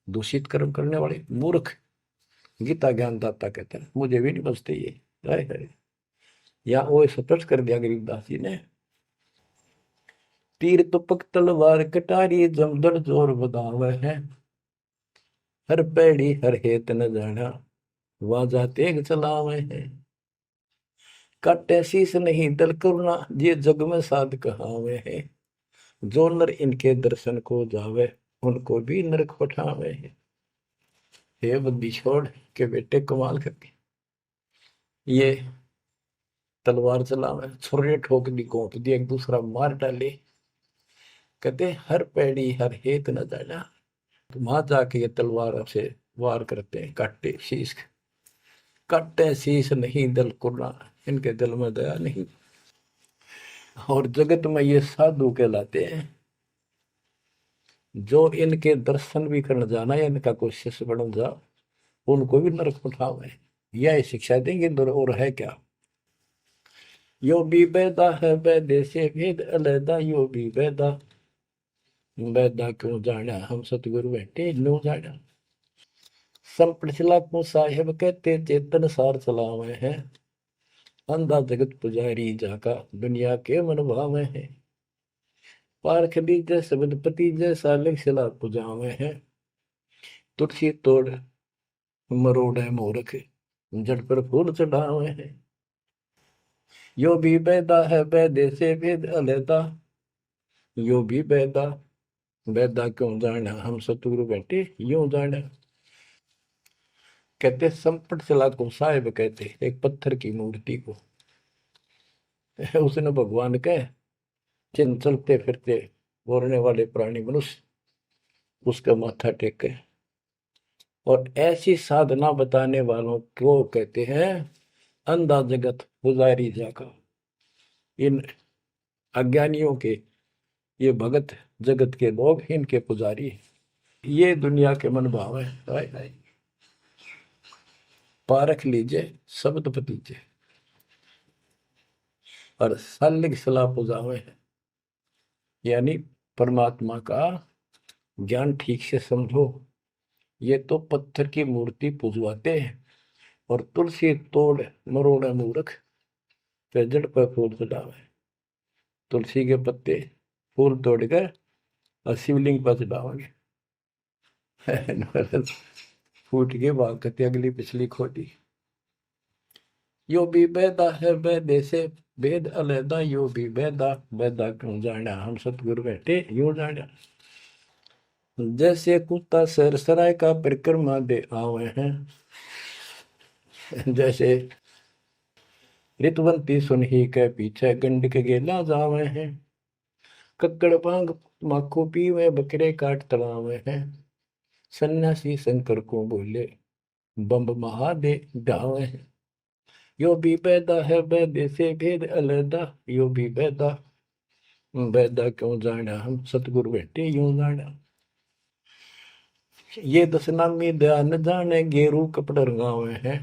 दूषित कर्म करने वाले मूर्ख, गीता ज्ञानदाता कहते हैं, मुझे भी नहीं बचते ये। हाय हाय। या वो स्पष्ट कर दिया गरीबदास जी ने, तीर तुपक तलवार कटारी जमदड़ जोर बधावे है, हर पैड़ी हर हेत न जाना, वाजा तेग चलावे है। काटे शीस नहीं दल करुणा, ये जग में साध कहावे है, जो नर इनके दर्शन को जावे, उनको भी नरक पठावे है। हे बंदी छोड़ के बेटे कमाल करके ये तलवार चलावे, छुरे ठोक दी, घोंप दी, एक दूसरा मार डाले। कहते हर पैड़ी हर हेत न जाना, तो वहां जाके ये तलवार से वार करते हैं, काटे शीश, काटे शीश नहीं दल कुर्ना, इनके दिल में दया नहीं। और जगत में ये साधु कहलाते हैं, जो इनके दर्शन भी करने जाना या इनका कोई शिष्य बन जा, उनको भी नरक पठावे। यह शिक्षा देंगे और है क्या। यो भी बैदा है बैदे से भेद अलैदा, यो भी बैदा, बैदा क्यों जाना हम सतगुरु बैठे नो जाना। संपट चला को साहेब कहते चेतन सार चलावे हैं, अंधा जगत पुजारी जाका दुनिया के मन भावे हैं। पारख दीजय सबदपति जैसा लिखला पुजावे हैं, तुलसी तोड़ मरोड़े मोरख, जड़ पर फूल चढ़ावे हैं। यो भी बैदा है बैदे से भेद अलैदा, यो भी बैदा, बैदा क्यों जाना हम सतगुरु बैठे यूं जाना। कहते संपट चला को साहेब कहते एक पत्थर की मूर्ति को, उसने भगवान के चिन्ह चलते फिरते बोलने वाले प्राणी मनुष्य उसका माथा टेके। और ऐसी साधना बताने वालों को कहते हैं अंधा जगत पुजारी जाका। इन अज्ञानियों के, ये भगत जगत के लोग इनके पुजारी, ये दुनिया के मन भाव है। हाय हाय, पारख लीजिए शब्द पतीजे और सालिक सलाह पुजावे है। यानी परमात्मा का ज्ञान ठीक से समझो। ये तो पत्थर की मूर्ति पुजवाते हैं और तुलसी तोड़ मरोड़े मूर्ख पे जड़ पर फूल चढ़ावे। तुलसी के पत्ते फूल तोड़कर और शिवलिंग पर चढ़ाओगे फूट के भाग करते अगली पिछली खोटी। यो भी बेदा है बेदे से भेद अलैदा, यो भी बेदा बेदा क्यों जाना हम सतगुरु बैठे यूं जाना। जैसे कुत्ता सर सराय का परिक्रमा दे आवे हैं, जैसे ऋतुवंती सुनही के पीछे गंड के गेला जावे हैं। कक्कड़ भांग माखो पीवे बकरे काट तलावे हैं। सन्यासी शंकर को बोले बम्ब महादे गावे हैं। यो भी बैदा है बैदे से भेद अलैदा, यो भी बैदा बैदा क्यों जाना हम सतगुरु बैठे यूं जाना। ये दशनामी ध्यान जाने गेरू कपड़ रंगावे हैं।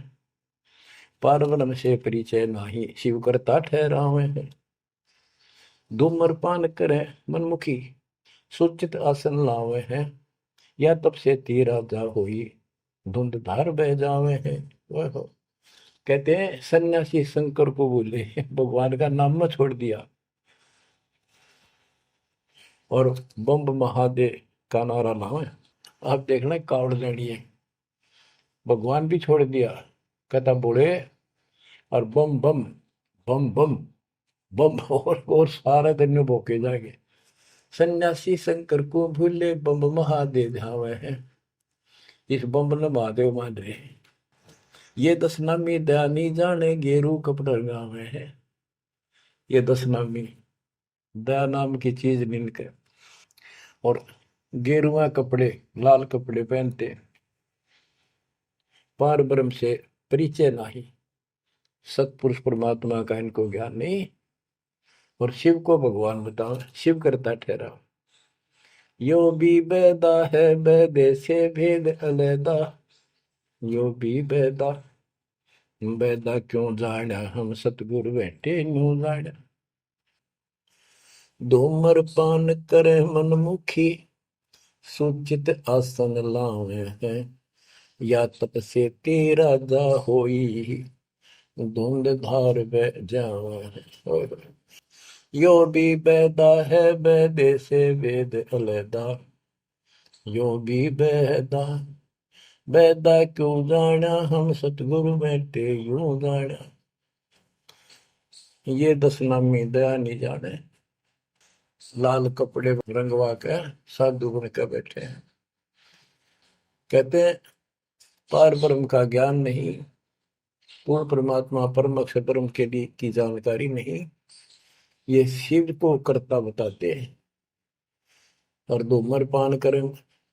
पारब्रह्म से परिचय नाही शिव करता ठहरावे हैं। धूम्रपान करे मनमुखी सुचित आसन लावे हैं। या तब से तीरा जा होई धुंध धार बह जावे हैं। वह कहते हैं सन्यासी शंकर को बोले भगवान का नाम में छोड़ दिया और बम्ब महादेव का नारा लावे। आप देखना कावड़ लेनी है, भगवान भी छोड़ दिया, कहता बोले और बम बम बम बम बम और सारा दिन भोके जाएंगे। सन्यासी शंकर को भूले बम महादेव धावे हैं। इस बम ने महादेव मान रहे। ये दशनामी दयानी जाने गेरू कपड़ा गावे हैं। ये दशनामी दया नाम की चीज मिलकर और गेरुआ कपड़े लाल कपड़े पहनते। पार ब्रह्म से परिचय नहीं, सतपुरुष परमात्मा का इनको ज्ञान नहीं और शिव को भगवान बताओ, शिव करता ठहरा। यो भी बैदा है बैदे से भेद अलैदा, यो भी बैदा बैदा क्यों जाना हम सतगुरु बैठे न्यू जाना। धूमर पान करे मनमुखी सूचित आसन लावे हैं। या तप से तेरा जा होई धुंध धार बह जावे। यो भी बैदा है बैदे से वेद अलैदा, यो भी बैदा बैदा क्यों जाना हम सतगुरु बैठे यूं जाना। ये दशनामी दया नहीं जाने, लाल कपड़े रंगवा के साधु बन के बैठे हैं। कहते हैं पार ब्रह्म का ज्ञान नहीं, पूर्ण परमात्मा परम अक्षर ब्रह्म के लिए की जानकारी नहीं, ये शिव को करता बताते हैं। और धूम्रपान करें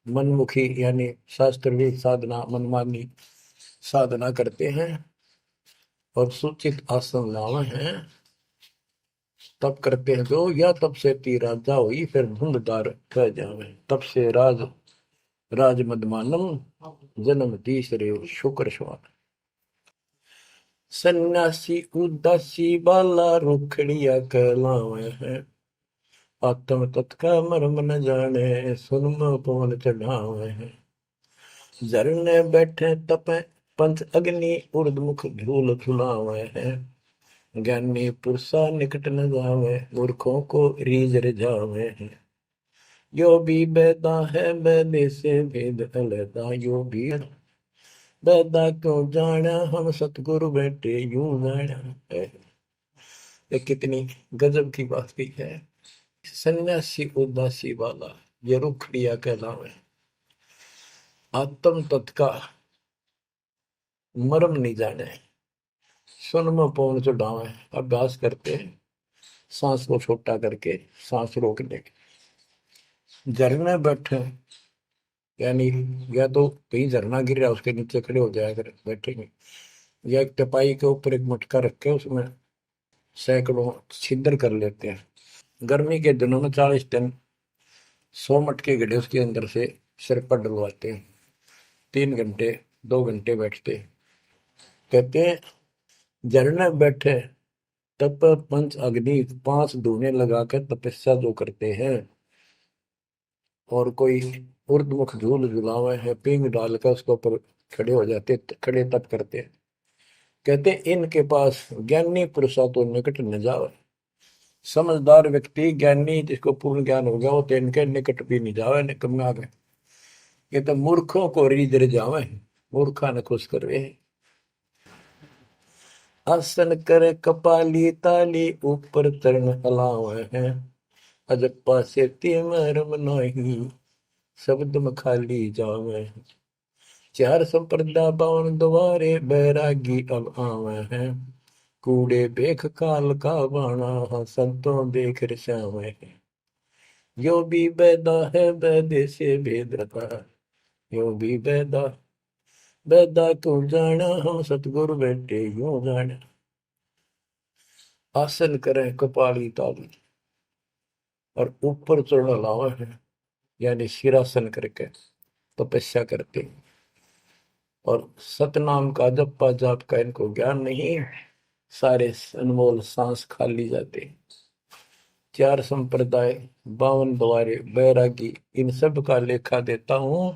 मनमुखी यानी शास्त्र साधना मनमानी साधना करते हैं और सूचित आसन लावे हैं। तब करते हैं जो या तब से तीरा जाओ फिर धुंधदार कह जावे। तब से राज मदमानम जन्म तीसरे शुक्र श्वान। सन्यासी उदासी बाला रुखड़िया कहलावे हैं। आत्म तत्का मर्म न जाने सुन पवन चढ़ावे हैं। झरने बैठे तपे पंच अग्नि उर्दमुख झूल झुलावे हैं। ज्ञानी पुरुषा निकट न जावे मूर्खों को रीझ रिझावे हैं। यो भी बैदा है बैदे से भेद अलैदा, यो भी बैदा क्यों जाना हम सतगुरु बैठे यूं जाना। ये कितनी गजब की बात की है। सन्यासी उदासी वाला ये रुखड़िया कहलावे। आत्म तत्का मर्म नहीं जाने सुन में पवन चढ़ावे। अभ्यास करते सांस को छोटा करके सांस रोकने के। झरने बैठे यानी या तो कहीं झरना गिर रहा है उसके नीचे खड़े हो जाया कर बैठेंगे, या एक टपाई के ऊपर एक मटका रख के उसमें सैकड़ों छिद्र कर लेते हैं। गर्मी के दिनों में 40 दिन 100 मटके गड्ढे उसके अंदर से सिर पर डलवाते हैं। 3 घंटे 2 घंटे बैठते हैं। कहते हैं झरने बैठे तप पंच अग्नि 5 धूने लगा कर तपस्या जो करते हैं, और कोई उर्दमुख झूल झुलावे है पींग डालकर उसके ऊपर खड़े हो जाते, खड़े तप करते हैं। कहते हैं इनके पास ज्ञानी पुरुषा तो निकट न जावे। समझदार व्यक्ति ज्ञानी जिसको पूर्ण ज्ञान हो गया वो तो इनके निकट भी नहीं जावे, निकम्मे आ गए। ये तो मूर्खों को रिजर जावे, मूर्खा ने खुश करवे। आसन करे कपाली ताली ऊपर चरण हलावे हैं, अजप्पा से मरम नहीं शब्द में खाली जावे हैं। चार संप्रदा बावन द्वारे बैरागी अब आवे हैं, कूड़े बेख काल का बाणा संतों देख रसावे हैं। यो भी बैदा है बैदे से भेद रखा, यो भी बैदा बैदा क्यों जाना हम सतगुरु बैठे यूं जाना। आसन करें कपाली ताली और ऊपर चढ़ लावा है, यानी सिरासन करके तपस्या करते हैं। और सतनाम का जप्पा जाप का इनको ज्ञान नहीं, सारे अनमोल सांस खाली जाते। चार संप्रदाय 52 द्वारे बैरागी इन सब का लेखा देता हूं,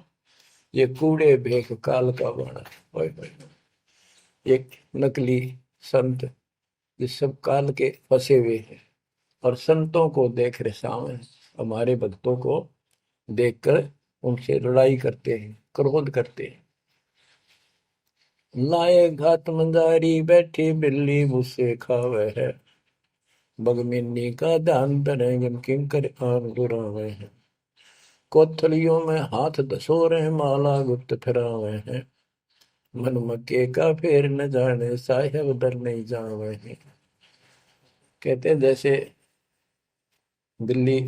ये कूड़े भेख काल का बाणा। एक नकली संत ये सब काल के फंसे हुए हैं, और संतों को देख रहे सामने, हमारे भक्तों को देखकर उनसे लड़ाई करते हैं, क्रोध करते हैं। लाए घात मंजारी बैठी बिल्ली मुझसे खावे है, बगमिनी का ध्यान धरे किंकर आन दुरावे हैं। कोथलियों में हाथ दसोरे माला गुप्त फिरावे हैं, मन मक्के का फेर न जाने साहेब दर नहीं जावे हैं। कहते हैं जैसे बिल्ली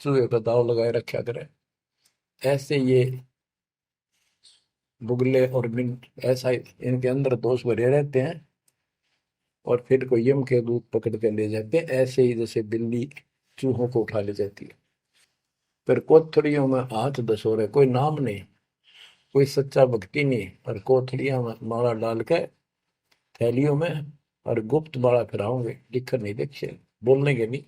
चूहे का दाव लगाए रखा करे, ऐसे ये बुगले और बिन ऐसा इनके अंदर दोष भरे रहते हैं, और फिर को यम के दूत पकड़ कर ले जाते हैं, ऐसे ही जैसे बिल्ली चूहों को उठा ले जाती है। फिर कोथड़ियों में हाथ दसोरे, कोई नाम नहीं, कोई सच्चा भक्ति नहीं, और कोथड़ियां में माला डाल के थैलियों में, और गुप्त माला फिराओगे, लिखकर नहीं देखे, बोलने के नहीं।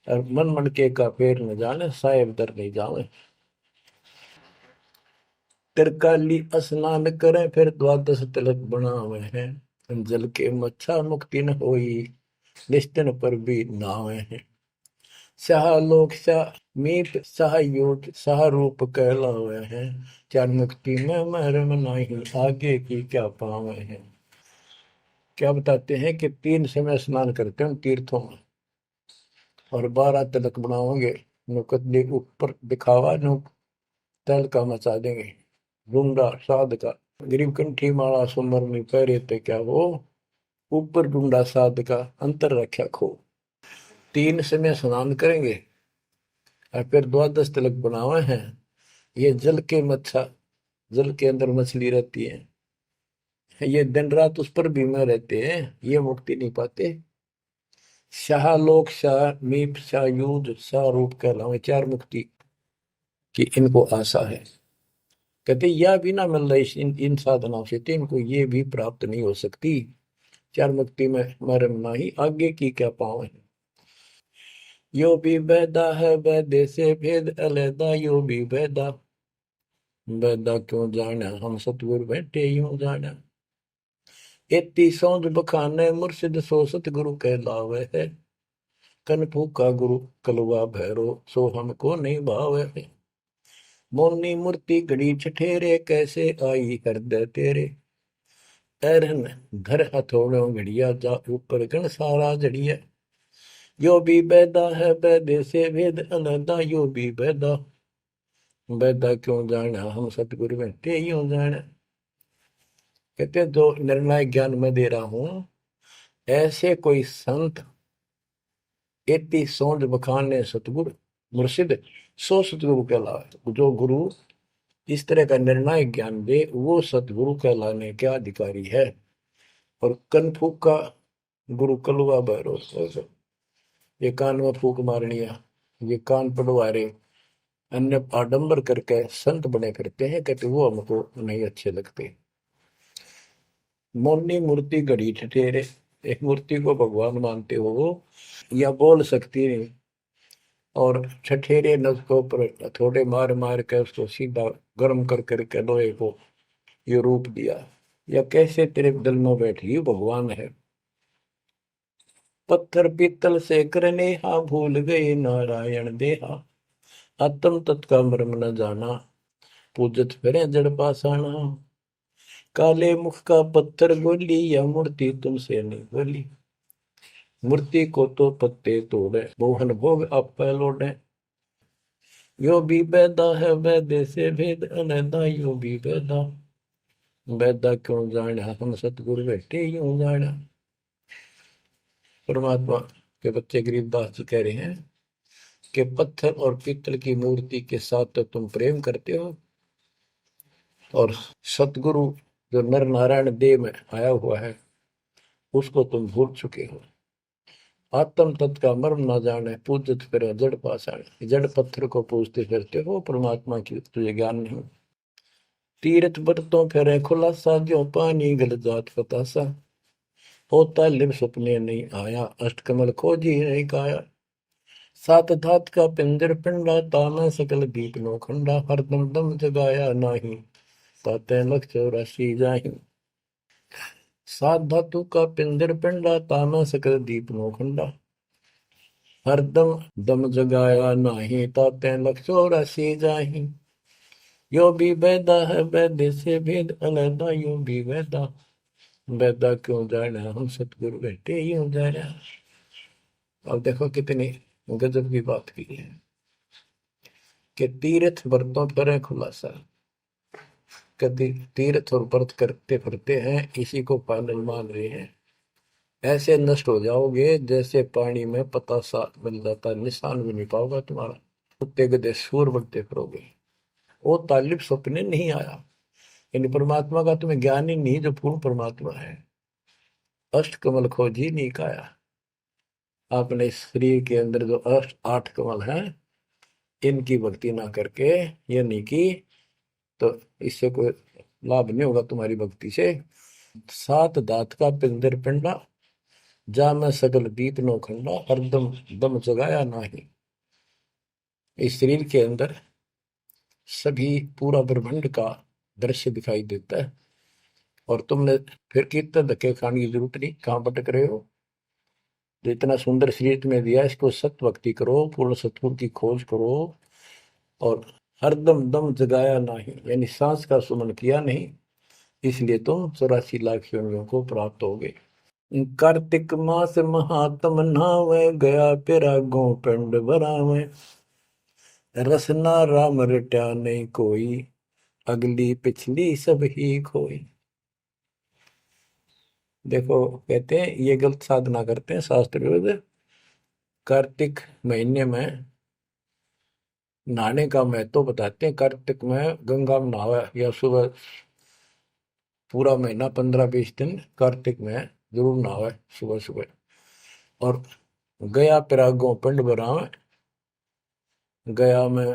और मन मन के का पेड़ न जाने साहेब दर नहीं जावे। तिरकाली स्नान करें फिर द्वादश तिलक बनावे हैं, जल के मच्छा मुक्ति न होई निश्चन पर भी नावे हैं। शाह लोक शाह मीत शाह योग शाह रूप कहलावे हैं, चार मुक्ति में मरम नहीं आगे की क्या पावे हैं। क्या बताते हैं कि 3 समय स्नान करते हैं तीर्थों में, और 12 तिलक बनाओगे, नुकदली ऊपर दिखावा नु तल का मचा देंगे, ढूंढा साध का गरीब कंठी माला सुमर में पहरे ते क्या वो, ऊपर ढूंढा साध का अंतर रख्या खो। 3 समय स्नान करेंगे और फिर द्वादश तिलक बनावे हैं। ये जल के मच्छा, जल के अंदर मछली रहती है, ये दिन रात उस पर बीमा रहते हैं, ये मुक्ति नहीं पाते। शाह लोक शाह मीप शाह युद्ध शाह रूप कहलावे, 4 मुक्ति की इनको आशा है। कहते यह भी ना मिल रही इन साधनाओं से, तो इनको ये भी प्राप्त नहीं हो सकती। 4 मुक्ति में मरम नहीं आगे की क्या पावे। यो भी बैदा है बैदे से भेद अलैदा, यो भी बैदा बैदा क्यों जाना हम सतगुरु बैठे यूं जाना। एती सौंध बखाने मुर्शिद सो सतगुरु कहलावे है, कन फूका गुरु कलवा भैरो सो हमको नहीं भावे है। मोनी मूर्ति घड़ी छठेरे कैसे आई हृदय तेरे, ऐरन घर हथौड़ों घड़िया जा ऊपर गण सारा जड़िया। यो भी बैदा है बैदे से भेद अलैदा, यो भी बैदा बैदा क्यों जाना हम सतगुरु बैठे यूं जाना। कहते जो निर्णायक ज्ञान में दे रहा हूं, ऐसे कोई संत एती सोंध बखाने सतगुरु, मुर्शिद सो सतगुरु कहलावे। जो गुरु इस तरह का निर्णायक ज्ञान दे वो सतगुरु कहलाने के अधिकारी है। और कनफूक का गुरु कलुआ भैरव, ये कान में फूक मारनिया, ये कान पड़वा रहे, अन्य आडंबर करके संत बने करते हैं, कहते वो हमको नहीं अच्छे लगते। मौनी मूर्ति घड़ी ठठेरे, एक मूर्ति को भगवान मानते हो या बोल सकती नहीं, और ठठेरे न उसको पर थोड़े मार मार के उसको सीधा गर्म कर करके लोहे को ये रूप दिया। या कैसे तेरे दिल में बैठी भगवान है। पत्थर पीतल से करने हा, भूल गए नारायण देहा, आत्म तत्का मर्म न जाना, पूजत फिरे जड़ पासाना। काले मुख का पत्थर बोली, या मूर्ति तुमसे नहीं बोली, मूर्ति को तो पत्ते तोड़े, मोहन भोग आप लौटे। यो भी बैदा है वैदे से भेद अनैदा, यो भी बैदा बैदा क्यों जाना, हम सतगुरु बैठे यूं जाना। परमात्मा के बच्चे गरीबदास जी कह रहे हैं कि पत्थर और पीतल की मूर्ति के साथ तो तुम प्रेम करते हो, और सतगुरु जो नर नारायण देव में आया हुआ है उसको तुम भूल चुके हो। आत्म तत्व का मर्म ना जाने, पूजत फिर जड़ पाषाण, जड़ पत्थर को पूजते फिरते हो, परमात्मा की तुझे ज्ञान नहीं। तीर्थ बरतों फिरे खुलासा, जो पानी गल जात फतासा, होता लिव सपने नहीं आया, अष्टकमल खोजी नहीं काया। सात धात का पिंजर पिंडा, ताना सकल दीप नो खंडा, हरदम दम जगाया नाही, ताते लख 84 जाहि। सात धातु का पिंजर पिंडा, ताना सकल दीप नो खंडा, हरदम दम जगाया नाही, ताते लख 84 जाहि। यो भी बैदा है वैद्य से भेद अलैदा, यो भी बैदा बैदा क्यों जाना, हम सतगुरु बैठे यूं जाना। अब देखो कितनी गजब की बात की है कि तीर्थ व्रतों पर खुलासा, कभी तीर्थ और व्रत करते फिरते हैं इसी को पालन मान रहे हैं। ऐसे नष्ट हो जाओगे जैसे पानी में पतासा बन जाता, निशान भी नहीं पाओगा तुम्हारा, कुत्ते गधे सूर बनते फिरोगे। वो तालिब सपने नहीं आया, यानी परमात्मा का तुम्हें ज्ञान ही नहीं जो पूर्ण परमात्मा है। अष्ट कमल खोजी नहीं काया, अपने शरीर के अंदर जो अष्ट 8 कमल हैं इनकी भक्ति ना करके ये नहीं की तो इससे कोई लाभ नहीं होगा तुम्हारी भक्ति से। सात दात का पिंदर पिंडा, जा मैं सगल दीप नो खंडा, हरदम दम जगाया नाही। इस शरीर के अंदर सभी पूरा ब्रह्मांड का दृश्य दिखाई देता है, और तुमने फिर कीर्तन धक्के खाने की जरूरत नहीं, कहाँ भटक रहे हो। जो इतना सुंदर शरीर तुम्हें दिया इसको सत्य भक्ति करो, पूर्ण सतगुरु की खोज करो, और हरदम दम जगाया नहीं, यानी सांस का सुमन किया नहीं, इसलिए तुम 84 लाख योनियों को प्राप्त हो गए। कार्तिक मास महात्म नहावे, गया पिरागो पिंड भरावे, रसना राम रट्या नहीं कोई, अगली पिछली सब ही खोई। देखो कहते हैं ये गलत साधना करते हैं शास्त्र विरुद्ध। कार्तिक महीने में नहाने का महत्व बताते हैं। कार्तिक में गंगा में नहावा, या सुबह पूरा महीना 15-20 दिन कार्तिक में जरूर नहावा सुबह सुबह। और गया पिरागो पिंड भरावे, गया में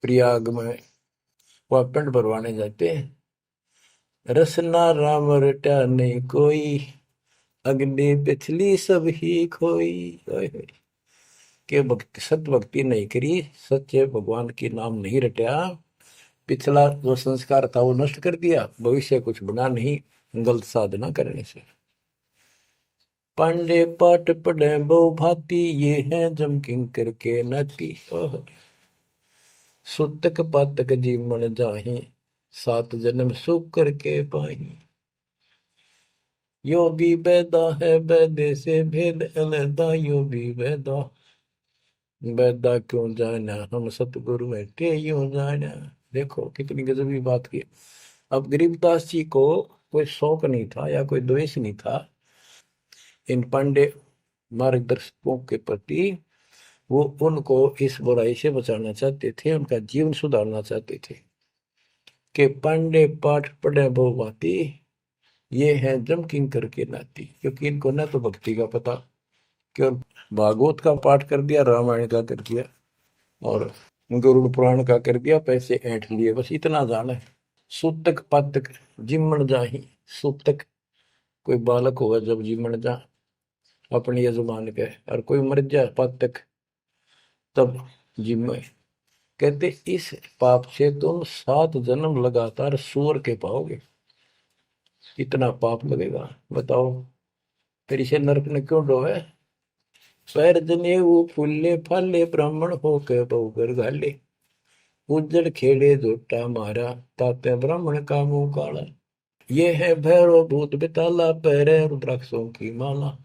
प्रयाग में वह पिंड भरवाने जाते हैं। रसना राम रटा नहीं कोई, अग्नि पिछली सब ही खोई। के भक्ति सत भक्ति नहीं करी, सच्चे भगवान की नाम नहीं रटा, पिछला जो संस्कार था वो नष्ट कर दिया, भविष्य कुछ बना नहीं गलत साधना करने से। पांडे पाठ पढ़े बहु भांति, ये है जम किंकर के नाती। सुतक पातक जीवन जाहि, 7 जन्म सुख करके पाही। यो भी बैदा है वैदे से भेद अलैदा, यो भी बैदा बैदा क्यों जाना, हम सतगुरु बैठे यूं जाना। देखो कितनी गजबी बात की। अब गरीबदास जी को कोई शौक नहीं था या कोई द्वेष नहीं था इन पांडे मार्गदर्शकों के प्रति। वो उनको इस बुराई से बचाना चाहते थे, उनका जीवन सुधारना चाहते थे कि पांडे पाठ पढ़े बहु भांति, ये है जम किंकर के नाती। क्योंकि इनको ना तो भक्ति का पता, केवल भागवत का पाठ कर दिया, रामायण का कर दिया और गरुड़ पुराण का कर दिया, पैसे ऐंठ लिए, बस इतना जाना है। सूतक पातक जिमण जाही, सूतक कोई बालक होगा जब जिमण जा अपने यजमान के, और कोई मर जाए पातक तब जिम्मे। कहते इस पाप से तुम 7 जन्म लगातार सूअर के पाओगे, इतना पाप लगेगा। बताओ फिर इसे नरक ने क्यों डोवे। पैर जने वो फूले फाले ब्राह्मण हो के बहुगर घाले, उज्जड़ खेड़े झोटा मारा, ताते ब्राह्मण का मुंह काला। ये है भैरव भूत बिताला, पैरे रुद्राक्षों की माला,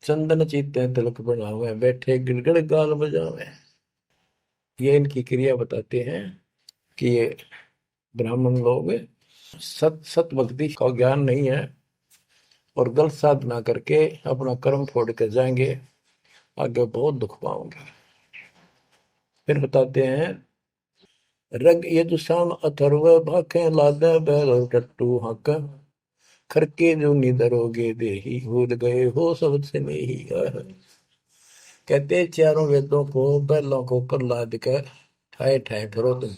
चंदन चीते तिलक बनावे, बैठे गिड़गड़ गाल बजावे। ये इनकी क्रिया बताते हैं कि ये ब्राह्मण लोग सत भक्ति का ज्ञान नहीं है और गलत साधना करके अपना कर्म फोड़ के जाएंगे, आगे बहुत दुख पाओगे। फिर बताते हैं रग यजुषाम अथर्व भाखे लादे बैल टट्टू हक, खरके जो निधरोगे देही, भूल गए हो सबसे नहीं। कहते चारों वेदों को बैलों को ऊपर लाद कर ठाए ठाए फिरो तुम,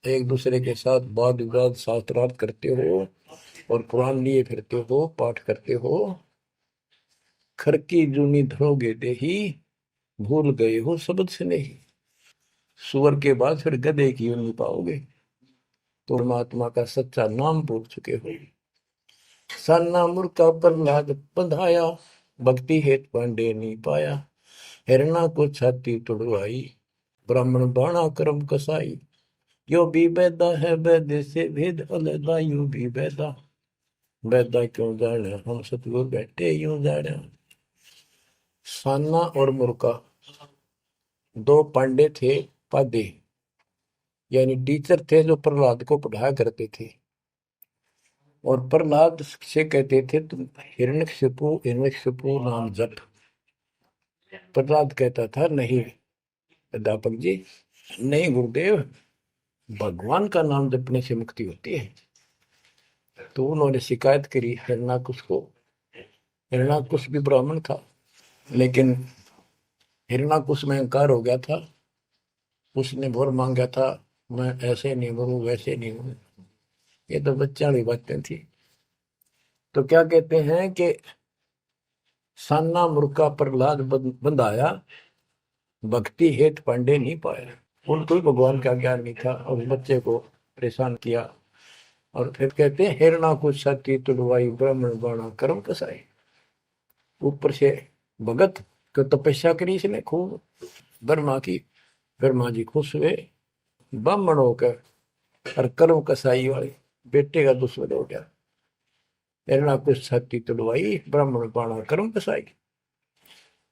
एक दूसरे के साथ वाद विवाद शास्त्रार्थ करते हो और कुरान लिए फिरते हो, पाठ करते हो। खरकी जूनी धरोगे देही, भूल गए हो शब्द से नहीं। सुअर के बाद फिर गधे की यूं पाओगे, तो परमात्मा का सच्चा नाम भूल चुके हो। सान्ना मुर्का प्रहलाद बंधाया, भक्ति हेत पांडे नहीं पाया, हिरणा को छाती तुड़वाई, ब्राह्मण बाणा कर्म कसाई। यो भी बैदा है बैदे से भेद अलैदा, यूं भी बैदा, बैदा क्यों जाने हम सतगुरु बैठे यूं जाने। सान्ना और मुर्का 2 पांडे थे, पादे यानी टीचर थे, जो प्रहलाद को पढ़ाया करते थे। और प्रहलाद से कहते थे तुम हिरण्यकशिपु नाम जप। प्रहलाद कहता था नहीं अध्यापक जी, नहीं गुरुदेव, भगवान का नाम जपने से मुक्ति होती है। तो उन्होंने शिकायत करी हिरणाकुश को। हिरणाकुश भी ब्राह्मण था, लेकिन हिरणाकुश में अहंकार हो गया था। उसने भोर मांगा था, मैं ऐसे नहीं मरूं वैसे नहीं मरूं। ये तो बच्चा वाली बातें थी। तो क्या कहते हैं कि सान्ना मुर्का प्रहलाद बंधाया, भक्ति हेत पांडे नहीं पाया। उनको ही भगवान का ज्ञान नहीं था और बच्चे को परेशान किया। और फिर कहते हैं हिरणा को छाती तुड़वाई, ब्राह्मण बाणा कर्म कसाई। ऊपर से भगत को तपस्या करी इसने खूब ब्रह्मा की, ब्रह्मा जी खुश हुए, ब्राह्मण होकर और कर्म कसाई वाले बेटे का दुश्मन हो गया। हिरणा को छाती तुड़वाई, ब्राह्मण बाणा कर्म कसाई।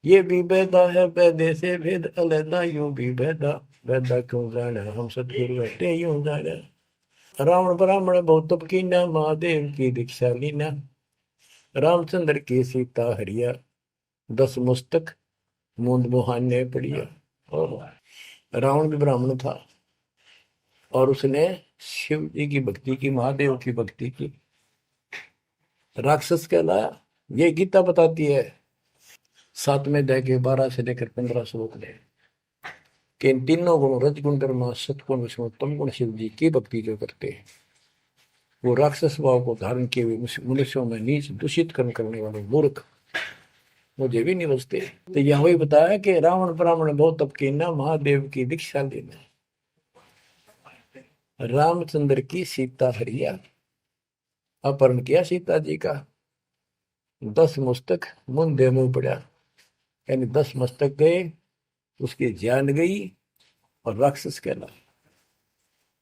ये भी बैदा है बैदे से भेद अलैदा, यूं भी बैदा, बैदा क्यों जाने हम सतगुरु बैठे यूं जाने। रावण ब्राह्मण बहुत तप कीना, महादेव की दीक्षा लीना, रामचंद्र की सीता हरिया, 10 मुस्तक मूंद मुहाने पड़िया। और रावण भी ब्राह्मण था और उसने शिव जी की भक्ति की, महादेव की भक्ति की, राक्षस कहलाया। ये गीता बताती है 7वें अध्याय के 12 से लेकर 15 श्लोक में कि इन तीनों गुणों रजगुण ब्रह्मा सतगुण विष्णु तम गुण शिव जी की भक्ति जो करते हैं, वो राक्षस भाव को धारण किए हुए मनुष्यों में नीच दूषित कर्म करने वाले मूर्ख मुझे भी नहीं बचते। तो यह वही बताया कि रावण ब्राह्मण बहुत तप कीना, महादेव की दीक्षा लेना, रामचंद्र की सीता हरिया, अपहरण किया सीता जी का, 10 मस्तक मुंदे मुंह पड़ा, यानी 10 मस्तक गए, उसकी जान गई और राक्षस कहला।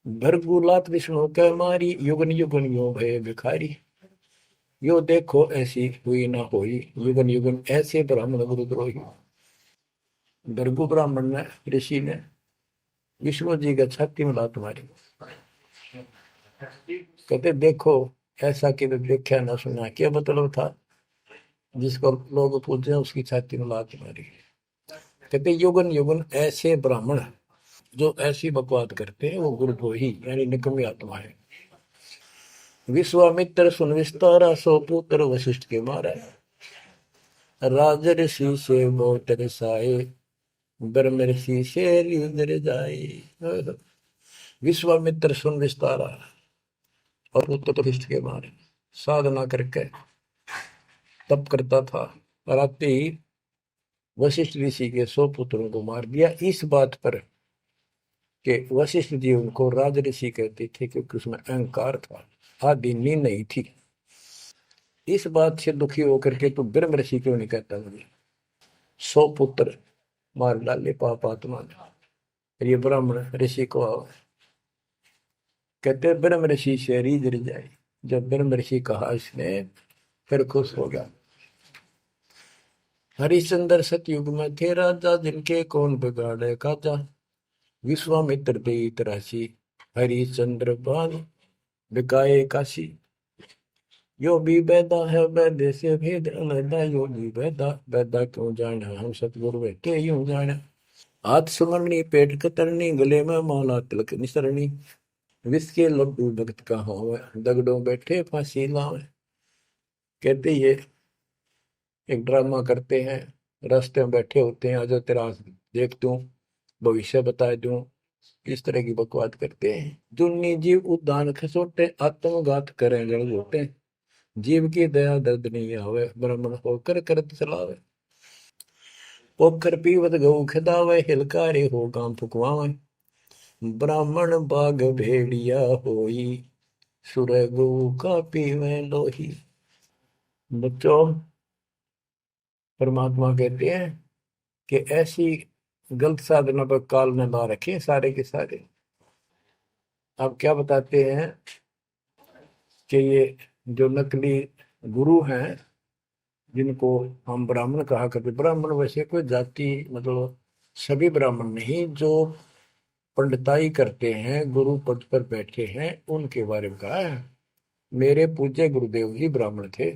भरगुलात विष्णु कह मारी, युगन युगन यो भय भिखारी, यो देखो ऐसी हुई ना होई, युगन युगन ऐसे ब्राह्मण गुरुद्रोही। भृगु ब्राह्मण ने, ऋषि ने विष्णु जी का छाती में लात मारी, कहते देखो ऐसा कि देखा ना सुना। क्या मतलब था, जिसको लोग पूछते हैं उसकी छाती में लात मारी। कहते युगन युगन ऐसे ब्राह्मण जो ऐसी बकवाद करते हैं वो गुरुद्रोही यानी निकम्मी आत्मा है। विश्वामित्र सुन विस्तारा, सो पुत्र वशिष्ठ के मारा। राजर्षि से बहुत रसाए, ब्रह्म ऋषि से लीदर जाए। विश्वामित्र सुन विस्तारा और पुत्र वशिष्ठ के मारे। साधना करके तप करता था, रात ही वशिष्ठ ऋषि के 100 पुत्रों को मार दिया। इस बात पर कि वशिष्ठ जी उनको राज ऋषि कहते थे क्योंकि उसमें अहंकार था, आदि नींद नहीं थी। इस बात से दुखी होकर के तू ब्रह्म ऋषि क्यों नहीं कहता मुझे? 100 पुत्र मार डाले पाप आत्मा ने। ये ब्राह्मण ऋषि को कहते ब्रह्म ऋषि से रीझ जाए। जब ब्रह्म ऋषि कहा इसने फिर खुश हो गया। हरिश्चंद्र सतयुग में थे राजा, जिनके कौन बिगाड़े काजा। विश्वामित्र पे राशि, हरिश्चंद्र बाण बिकाए काशी। यो भी बैदा है वैद्य से भेद अलैदा, यो भी बैदा बैदा क्यों जाना, हम सतगुरु बैठे यूं जाना। हाथ सुमरनी पेट कतरनी, गले में माला तिलक निसरनी। विष के लड्डू भगत का हो, दगड़ों बैठे फांसी लावे। कहते ये एक ड्रामा करते हैं, रास्ते में बैठे होते हैं, आजा तेरा देख दूं, भविष्य बता दूं, इस तरह की बकवाद करते हैं। दुन्नी जीव उद्दान खसोटे, आत्मघात करें जड़ घोटे। जीव की दया दर्द नहीं आवे, ब्राह्मण होकर करत चलावे। पोखर पीवत गऊ खिदावे, हिलकारे हो गांव फुकवावे। ब्राह्मण बाग भेड़िया होई, सुर गऊ का पीवे लोही। बच्चों, परमात्मा कहते हैं कि ऐसी गलत साधना पर काल ने ला रखे सारे के सारे। अब क्या बताते हैं कि ये जो नकली गुरु हैं, जिनको हम ब्राह्मण कहा करते, ब्राह्मण वैसे कोई जाति मतलब सभी ब्राह्मण नहीं, जो पंडिताई करते हैं, गुरु पद पर बैठे हैं, उनके बारे में कहा है। मेरे पूज्य गुरुदेव जी ब्राह्मण थे,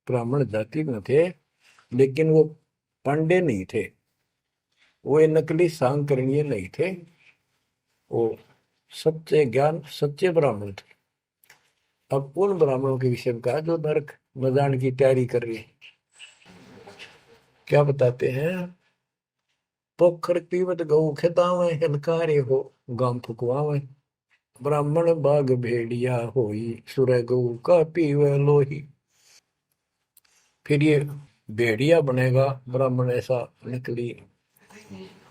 ब्राह्मण जाति में थे, लेकिन वो पांडे नहीं थे, वो ये नकली सांकरणीय नहीं थे, वो सच्चे ज्ञान सच्चे ब्राह्मण थे। अब उन ब्राह्मणों के विषय में कहा जो नरक में जाने की तैयारी कर रही है। क्या बताते हैं? पोखर पीवत गऊ खेतावे, हिलकारे हो गांव फुकवावे। ब्राह्मण बाग भेड़िया होई, सुर गऊ का पीवे लोही। फिर ये भेड़िया बनेगा ब्राह्मण, ऐसा निकली,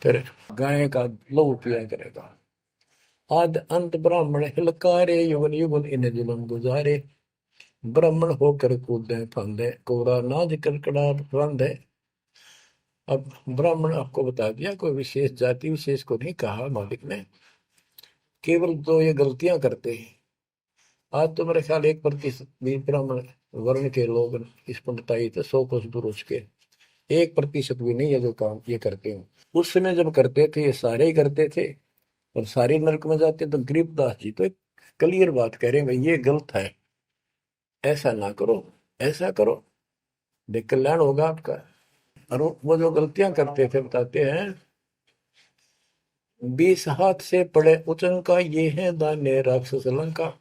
फिर गाय का लहू पिया करेगा। आद अंत ब्राह्मण हिलकारे, युगन युगन इन जुलम गुजारे। ब्राह्मण होकर कूदे फंदे, कोरा नाज कड़कड़ा रंधे। अब ब्राह्मण आपको बता दिया, कोई विशेष जाति विशेष को नहीं कहा मालिक ने, केवल तो ये गलतियां करते हैं। आज तो मेरे ख्याल 1% भी ब्राह्मण वर्ण के लोग इस पंडिताई से 100 कोस दूर उठ के 1% भी नहीं है जो काम ये करते हैं। उस समय जब करते थे ये सारे ही करते थे और सारे नरक में जाते। तो गरीबदास जी तो एक क्लियर बात कह रहे हैं, भाई ये गलत है, ऐसा ना करो, ऐसा करो, देख कल्याण होगा आपका। और वो जो गलतियां करते थे बताते हैं, 20 हाथ से पड़े उचंका, ये है दान्य राक्षस लंका।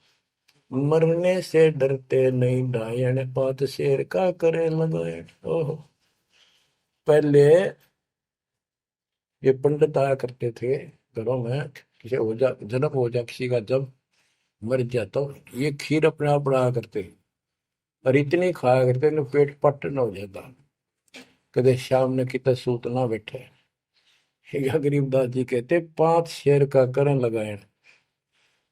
मरने से डरते नहीं डायन, पात शेर का करे लगायन। ओहो, पहले ये पंडित आया करते थे घरों में, किसी हो जा जन्म हो जा किसी का, जब मर गया तो ये खीर अपने आप बनाया करते और इतनी खाया करते न पेट पट न हो जाता, कदे शाम ने कितना सूत ना बैठे। या गरीबदास जी कहते 5 शेर का करण लगाए,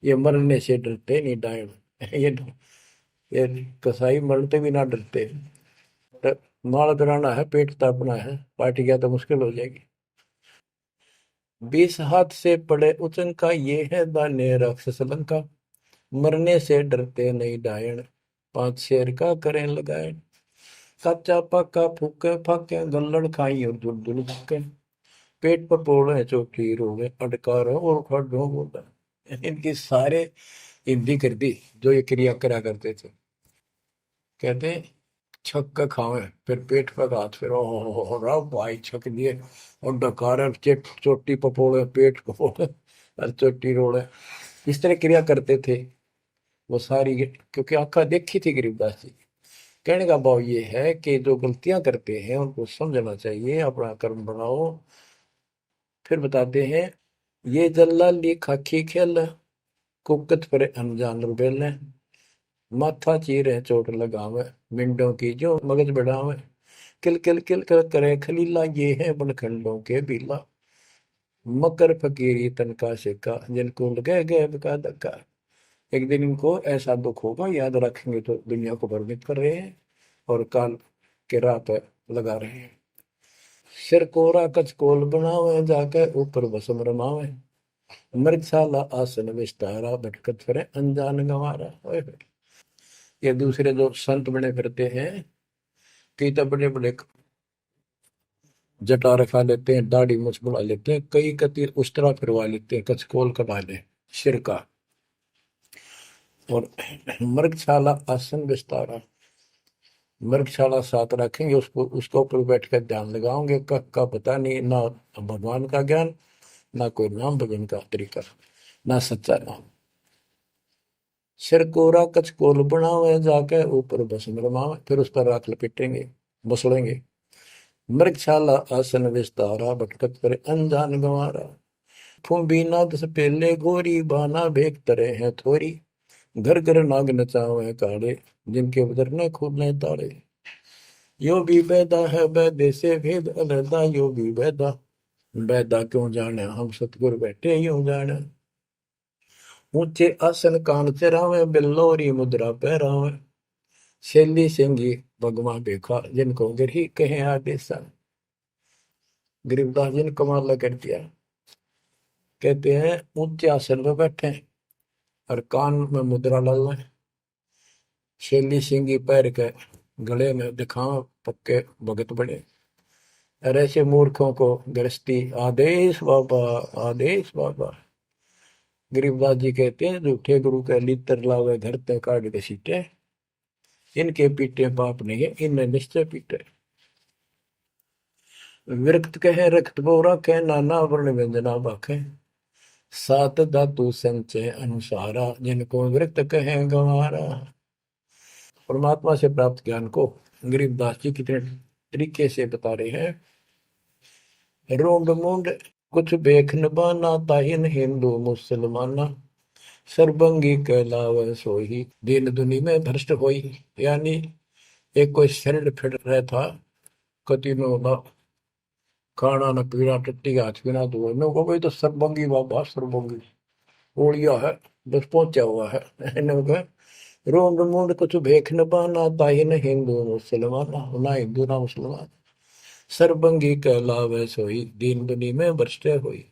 ये मरने से डरते नहीं डायन। ये कसाई मरते भी ना डरते। तो माल कराना है, पेट तापना है, पार्टी गया तो मुश्किल हो जाएगी। 20 हाथ से पड़े उचंका, ये है दान्य राक्षस लंका। मरने से डरते नहीं डायन, 5 शेर का करें लगायन। कच्चा पक्का फूके फाके, गल्लड़ खाई और दुल दुल फूके। पेट पर पोड़े चौकी रोगे, अटकार और खड़ो बोला। इनकी सारे हिंदी कर दी जो ये क्रिया करा करते थे। कहते छक के खावे, फिर पेट पे हाथ, फिर ओह रहा भाई छक दिए, और डकार चोटी पपोड़े, पेट पपोड़े और चोटी रोड़े, इस तरह क्रिया करते थे वो सारी, क्योंकि आंखा देखी थी गरीबदास जी। कहने का भाव ये है कि जो गलतियां करते हैं उनको समझना चाहिए, अपना कर्म बनाओ। फिर बताते हैं, ये जल्लाली खाकी खेल, कुकत पर अनजान रुबेल, माथा चीरे चोट लगावे, मिंडों की जो मगज बढ़ावे, किल किल किल कर करे खलीला, ये है बनखंडों के बीला, मकर फकीरी तनका सिक्का, जिनको लगे गए का धक्का। एक दिन इनको ऐसा दुख होगा, याद रखेंगे तो दुनिया को भ्रमित कर रहे हैं और काल के राह पे लगा रहे हैं। सिर कोरा कचकोल बनावे, जाके ऊपर भस्म रमावे, मृगशाला आसन विस्तारा, भटकत फिरे अनजान गंवारा। ये दूसरे जो संत बने फिरते हैं, कई तो बड़े बड़े जटा रखा लेते हैं, दाढ़ी मुछ बुला लेते हैं, कई कति उस्तरा फिरवा लेते हैं, कचकोल कटा ले सिर का, और मृगशाला आसन विस्तारा, मृगशाला साथ रखेंगे, उसको उसके ऊपर बैठ कर ध्यान लगाओगे, कख का पता नहीं, ना भगवान का ज्ञान, ना कोई नाम भजन का तरीका, ना सच्चा नाम। सिर कोरा कचकोल बनावे, जाके ऊपर भस्म रमावे, फिर उस पर राख लपेटेंगे, मसलेंगे। मृगशाला आसन विस्तारा, भटकत पर अनजान गंवारा, फूंबी नाद से पहले गोरी, बाना भेक तरे हैं थोरी, घर घर नाग नचावे काड़े, जिनके उधर न खुले ताड़े। यो भी बैदा है बैदे से भेद अलहदा, यो भी बैदा, बैदा क्यों जाने हम सतगुर बैठे यूं जाने। ऊंचे आसन कान चरावे, बिल्लोरी मुद्रा पहरावे, शैली सिंगी भगवा देखा, जिनको गिरही कहे आदेशा। गरीबदास जी ने कमाल कर दिया, कहते हैं ऊंचे आसन पर बैठे और कान में मुद्रा डाल, शैली सिंगी पैर के गले में दिखाओ, पक्के भगत बने। और ऐसे मूर्खों को गृहस्थी आदेश बाबा, आदेश बाबा। गरीबदास जी कहते हैं, झूठे गुरु के लितर लावे, घर ते काट के सीटे, इनके पीटे पाप नहीं है, इनने निश्चय पीटे। विरक्त कहे रक्त बोरा कहे, नाना वर्ण व्यंजना बाखे, सात धातु संचय अनुसारा, जिनको विरक्त कहे गंवारा। परमात्मा से प्राप्त ज्ञान को गरीबदास जी कितने तरीके से बता रहे हैं। रोंड मुंड कुछ बेख न बाना, ताहिन हिंदू मुसलमाना, सर्वंगी कहलावे सोही, दीन दुनी में भ्रष्ट होई। यानी एक कोई शरीर फिर रहा था, कति नो खाना न पीना, टट्टी हाथ पीना, तो मैं को भाई तो सर्वंगी बाबा, सर्वंगी ओलिया है, बस पहुंचा हुआ है। रोंड मुंड कुछ भेख न बाना, ताहिन हिंदू मुसलमाना, ना हिंदू ना मुसलमान, सर्वंगी कहलावे सोई, दीन दुनी में भ्रष्ट होई।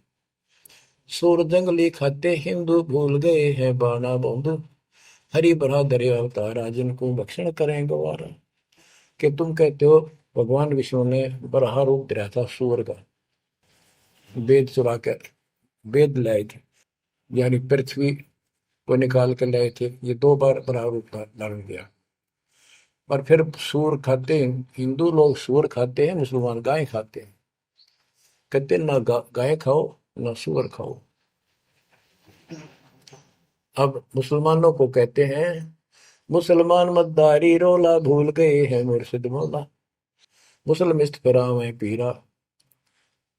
सूर जंगली खाते हिंदू, भूल गए हैं बाना बंधु, हरि बरादर अवतारा, जिनको भक्षण करें गवारा। कि तुम कहते हो भगवान विष्णु ने बराह रूप दिया था सूर का, वेद चुरा कर वेद लाए थे, यानी पृथ्वी को निकाल कर लाए थे, ये दो बार बराह रूप धारण किया। पर फिर सूर खाते हैं हिंदू लोग, सूर खाते हैं, मुसलमान गाय खाते हैं। कहते ना गाय खाओ ना सूअर खाओ। अब मुसलमानों को कहते हैं, मुसलमान मद्दारी रोला, भूल गए हैं मुर्शिद मौला, मुसलमिस्त फरावे पीरा,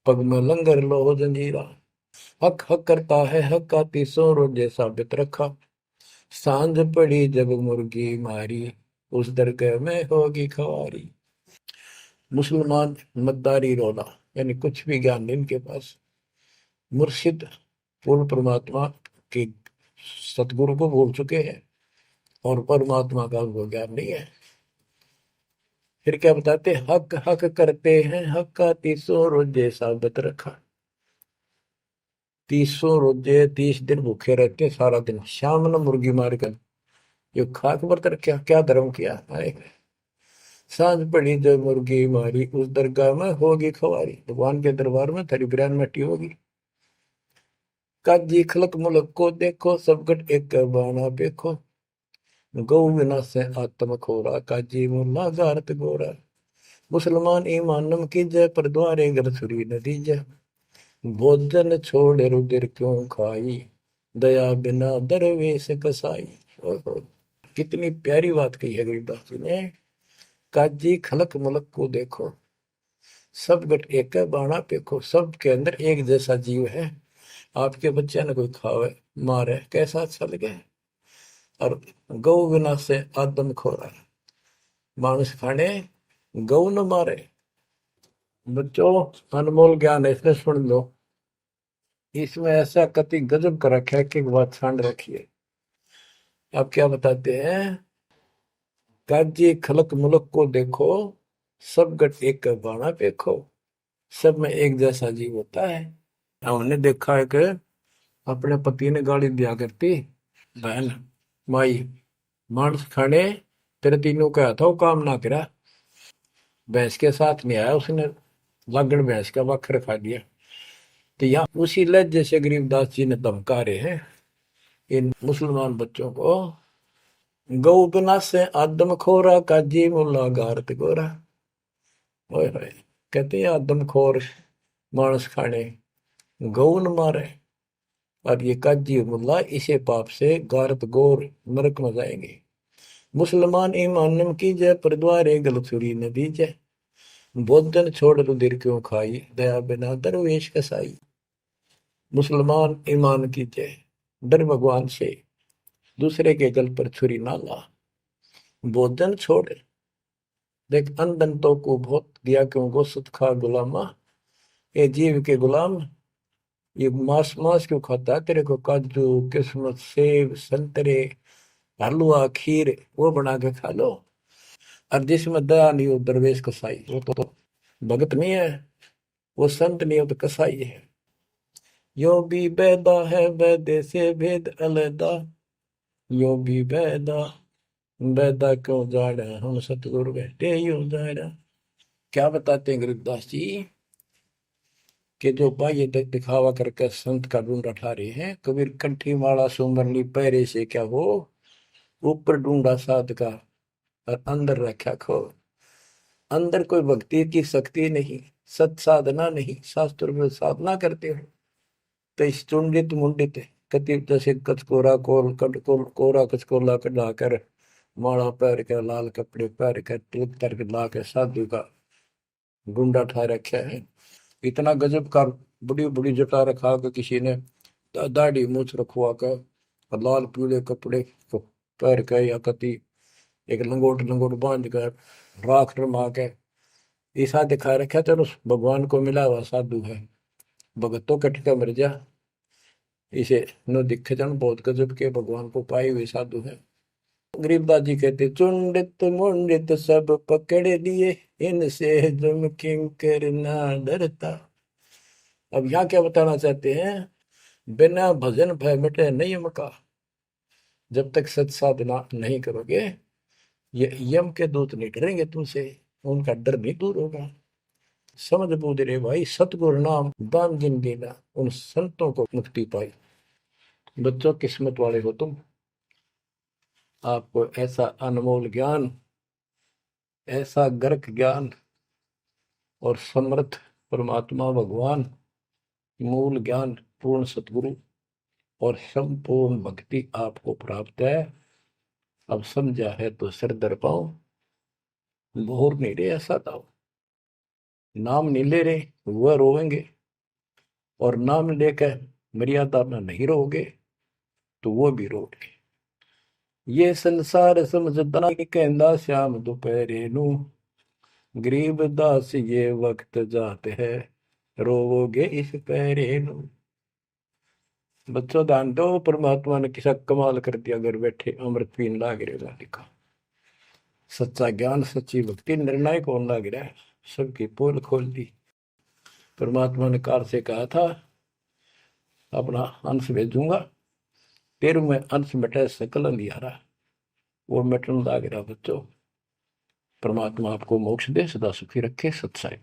पग में लंगर लो जंजीरा। हक हक करता है हक का, तीसों रोजे साबित रखा, सांझ पड़ी जब मुर्गी मारी, उस दरगाह में होगी खवारी। मुसलमान मद्दारी रोला, यानी कुछ भी ज्ञान नहीं इनके पास। मुर्शिद पूर्ण परमात्मा के सतगुरु को भूल चुके हैं, और परमात्मा का उनको ज्ञान नहीं है। फिर क्या बताते, हक हक करते हैं हक का, तीसों रोजे साबित रखा। तीसों रोजे 30 दिन भूखे रहते हैं, सारा दिन, शाम न मुर्गी मार कर जो खाक व्रत रखा, क्या धर्म किया है। सांझ पड़ी जब मुर्गी मारी, उस दरगाह में होगी खवारी, भगवान के दरबार में तेरी बिरयान मट्टी होगी। काजी खलक मुलक को देखो, सब गट एक बाना देखो, गौ बिना से आत्म खोरा, काजी मुल्ला गारत गोरा। मुसलमान ईमानम की जय, पर द्वारे घर छुरी नदी जय। भोजन छोड़ रुधिर क्यों खाई, दया बिना दरवेश कसाई। ओहो, कितनी प्यारी बात कही है गरीबदास जी ने। काजी खलक मुलक को देखो, सब गट एक बाणा पेखो। सब के अंदर एक जैसा जीव है। आपके बच्चे ने कोई खावे मारे कैसा अच्छा लगे। और गौ बिना से आदम खोरा, मानुष खाने गौ न मारे। बच्चों, अनमोल ज्ञान है, इसमें सुन लो। इसमें ऐसा कति गजब कर रखा है कि बात छांड रखी है। आप क्या बताते हैं, काजी खलक मुलक को देखो, सब गट एक बाणा पेखो। सब में एक जैसा जीव होता है। हमने देखा है कि अपने पति ने गाली दिया करती, बहन माई मांस खाने तेरे तीनों का था वो काम ना करा, भैंस के साथ नहीं आया उसने, लागण भैंस का वक्र खा लिया। तो यहाँ उसी लहजे से गरीबदास जी ने धमका रहे हैं इन मुसलमान बच्चों को। गौ बिना से आदम खोरा, काजी मुल्ला गारत गोरा। ओए होए, कहते हैं आदम खोर मांस खाने गौ न मारे, और ये काजी मुल्ला इसे पाप से गारत गोर नरक में जाएंगे। मुसलमान ईमानम की जय, पर द्वारे गल छुरी न दीजय। भोजन छोड़ रुधिर क्यों खाई, दया बिना दरवेश कसाई। मुसलमान ईमान की जय, डर भगवान से, दूसरे के गल पर छुरी ना ला। भोजन छोड़, देख अनदंतों को बहुत दिया क्यों गो सुत खा गुलामा। ये जीव के गुलाम, ये मांस मांस क्यों खाता है, तेरे को काजू किस्मत सेब संतरे हलवा खीर वो बना के खा लो। और जिसमें दया नहीं हो दरवेश कसाई, वो तो भगत नहीं है, वो संत नहीं हो तो कसाई है। यो भी बैदा है वैदे से भेद अलैदा, यो भी बैदा, बैदा क्यों जाड़ा हम सतगुरु बैठे यूं जाड़ा। क्या बताते हैं गरीबदास जी कि जो बाह्य दिखावा करके संत का ढूंढा ठा रहे हैं, कबीर कंठी माला सुमरनी पहरे से क्या हो, ऊपर ढूंढा साध का और अंदर रखा खो। अंदर कोई भक्ति की शक्ति नहीं, सत साधना नहीं, शास्त्र में साधना करते हो तो इस चुंडित मुंडित कति जैसे कचकोरा कोल कट कोल कोरा कचकोला कटा कर माला पैर के लाल कपड़े पैर के तिलक करके ला के साधु का गुंडा ठा रखा है। इतना गजब का बड़ी बड़ी जटा रखा के किसी ने दाढ़ी मूछ रखवा कर और लाल पीले कपड़े को पैर के या कति एक लंगोट लंगोट बांध कर राख रमा के ऐसा दिखा रखा, चलो भगवान को मिला हुआ साधु है, भगतों कटका मर जा। इसे न दिखे जन बहुत गजब के भगवान को पाए हुए साधु है। गरीबदास जी कहते चुंडित मुंडित सब पकड़ लिए, इनसे जम किंकर ना डरता। अब यहाँ क्या बताना चाहते हैं, बिना भजन भय मिटे नहीं मका। जब तक सत साधना नहीं करोगे ये यम के दूत नहीं डरेंगे तुमसे, उनका डर नहीं दूर होगा। समझ बूझ रे भाई, सतगुरु नाम दान जिन देना, उन संतों को मुक्ति पाई। बच्चों, किस्मत वाले हो तुम, आपको ऐसा अनमोल ज्ञान, ऐसा गर्क ज्ञान और समर्थ परमात्मा भगवान, मूल ज्ञान पूर्ण सतगुरु और संपूर्ण भक्ति आपको प्राप्त है। अब समझा है तो सिर दर पाओ, बोर नहीं रहे ऐसा दाओ। नाम नहीं ले रहे वह रोएंगे, और नाम लेकर मर्यादा में नहीं रहोगे तो वो भी रोगे। ये संसार समझदा कहंदा श्याम दोपहरे नू, गरीब दास ये वक्त जाते है रोवोगे इस पहरे नू। बच्चों ध्यान दो, परमात्मा ने किसा कमाल कर दिया, घर बैठे अमृत पीन लाग रहे लिखा। सच्चा ज्ञान सच्ची भक्ति निर्णायक होने लग रहा है, सबकी पोल खोल दी। परमात्मा ने काल से कहा था अपना अंश भेजूंगा, तेरु में अंश मिटे सकल अंधियारा, वो मिटन लग रहा। बच्चों, परमात्मा आपको मोक्ष दे, सदा सुखी रखे। सत्साई।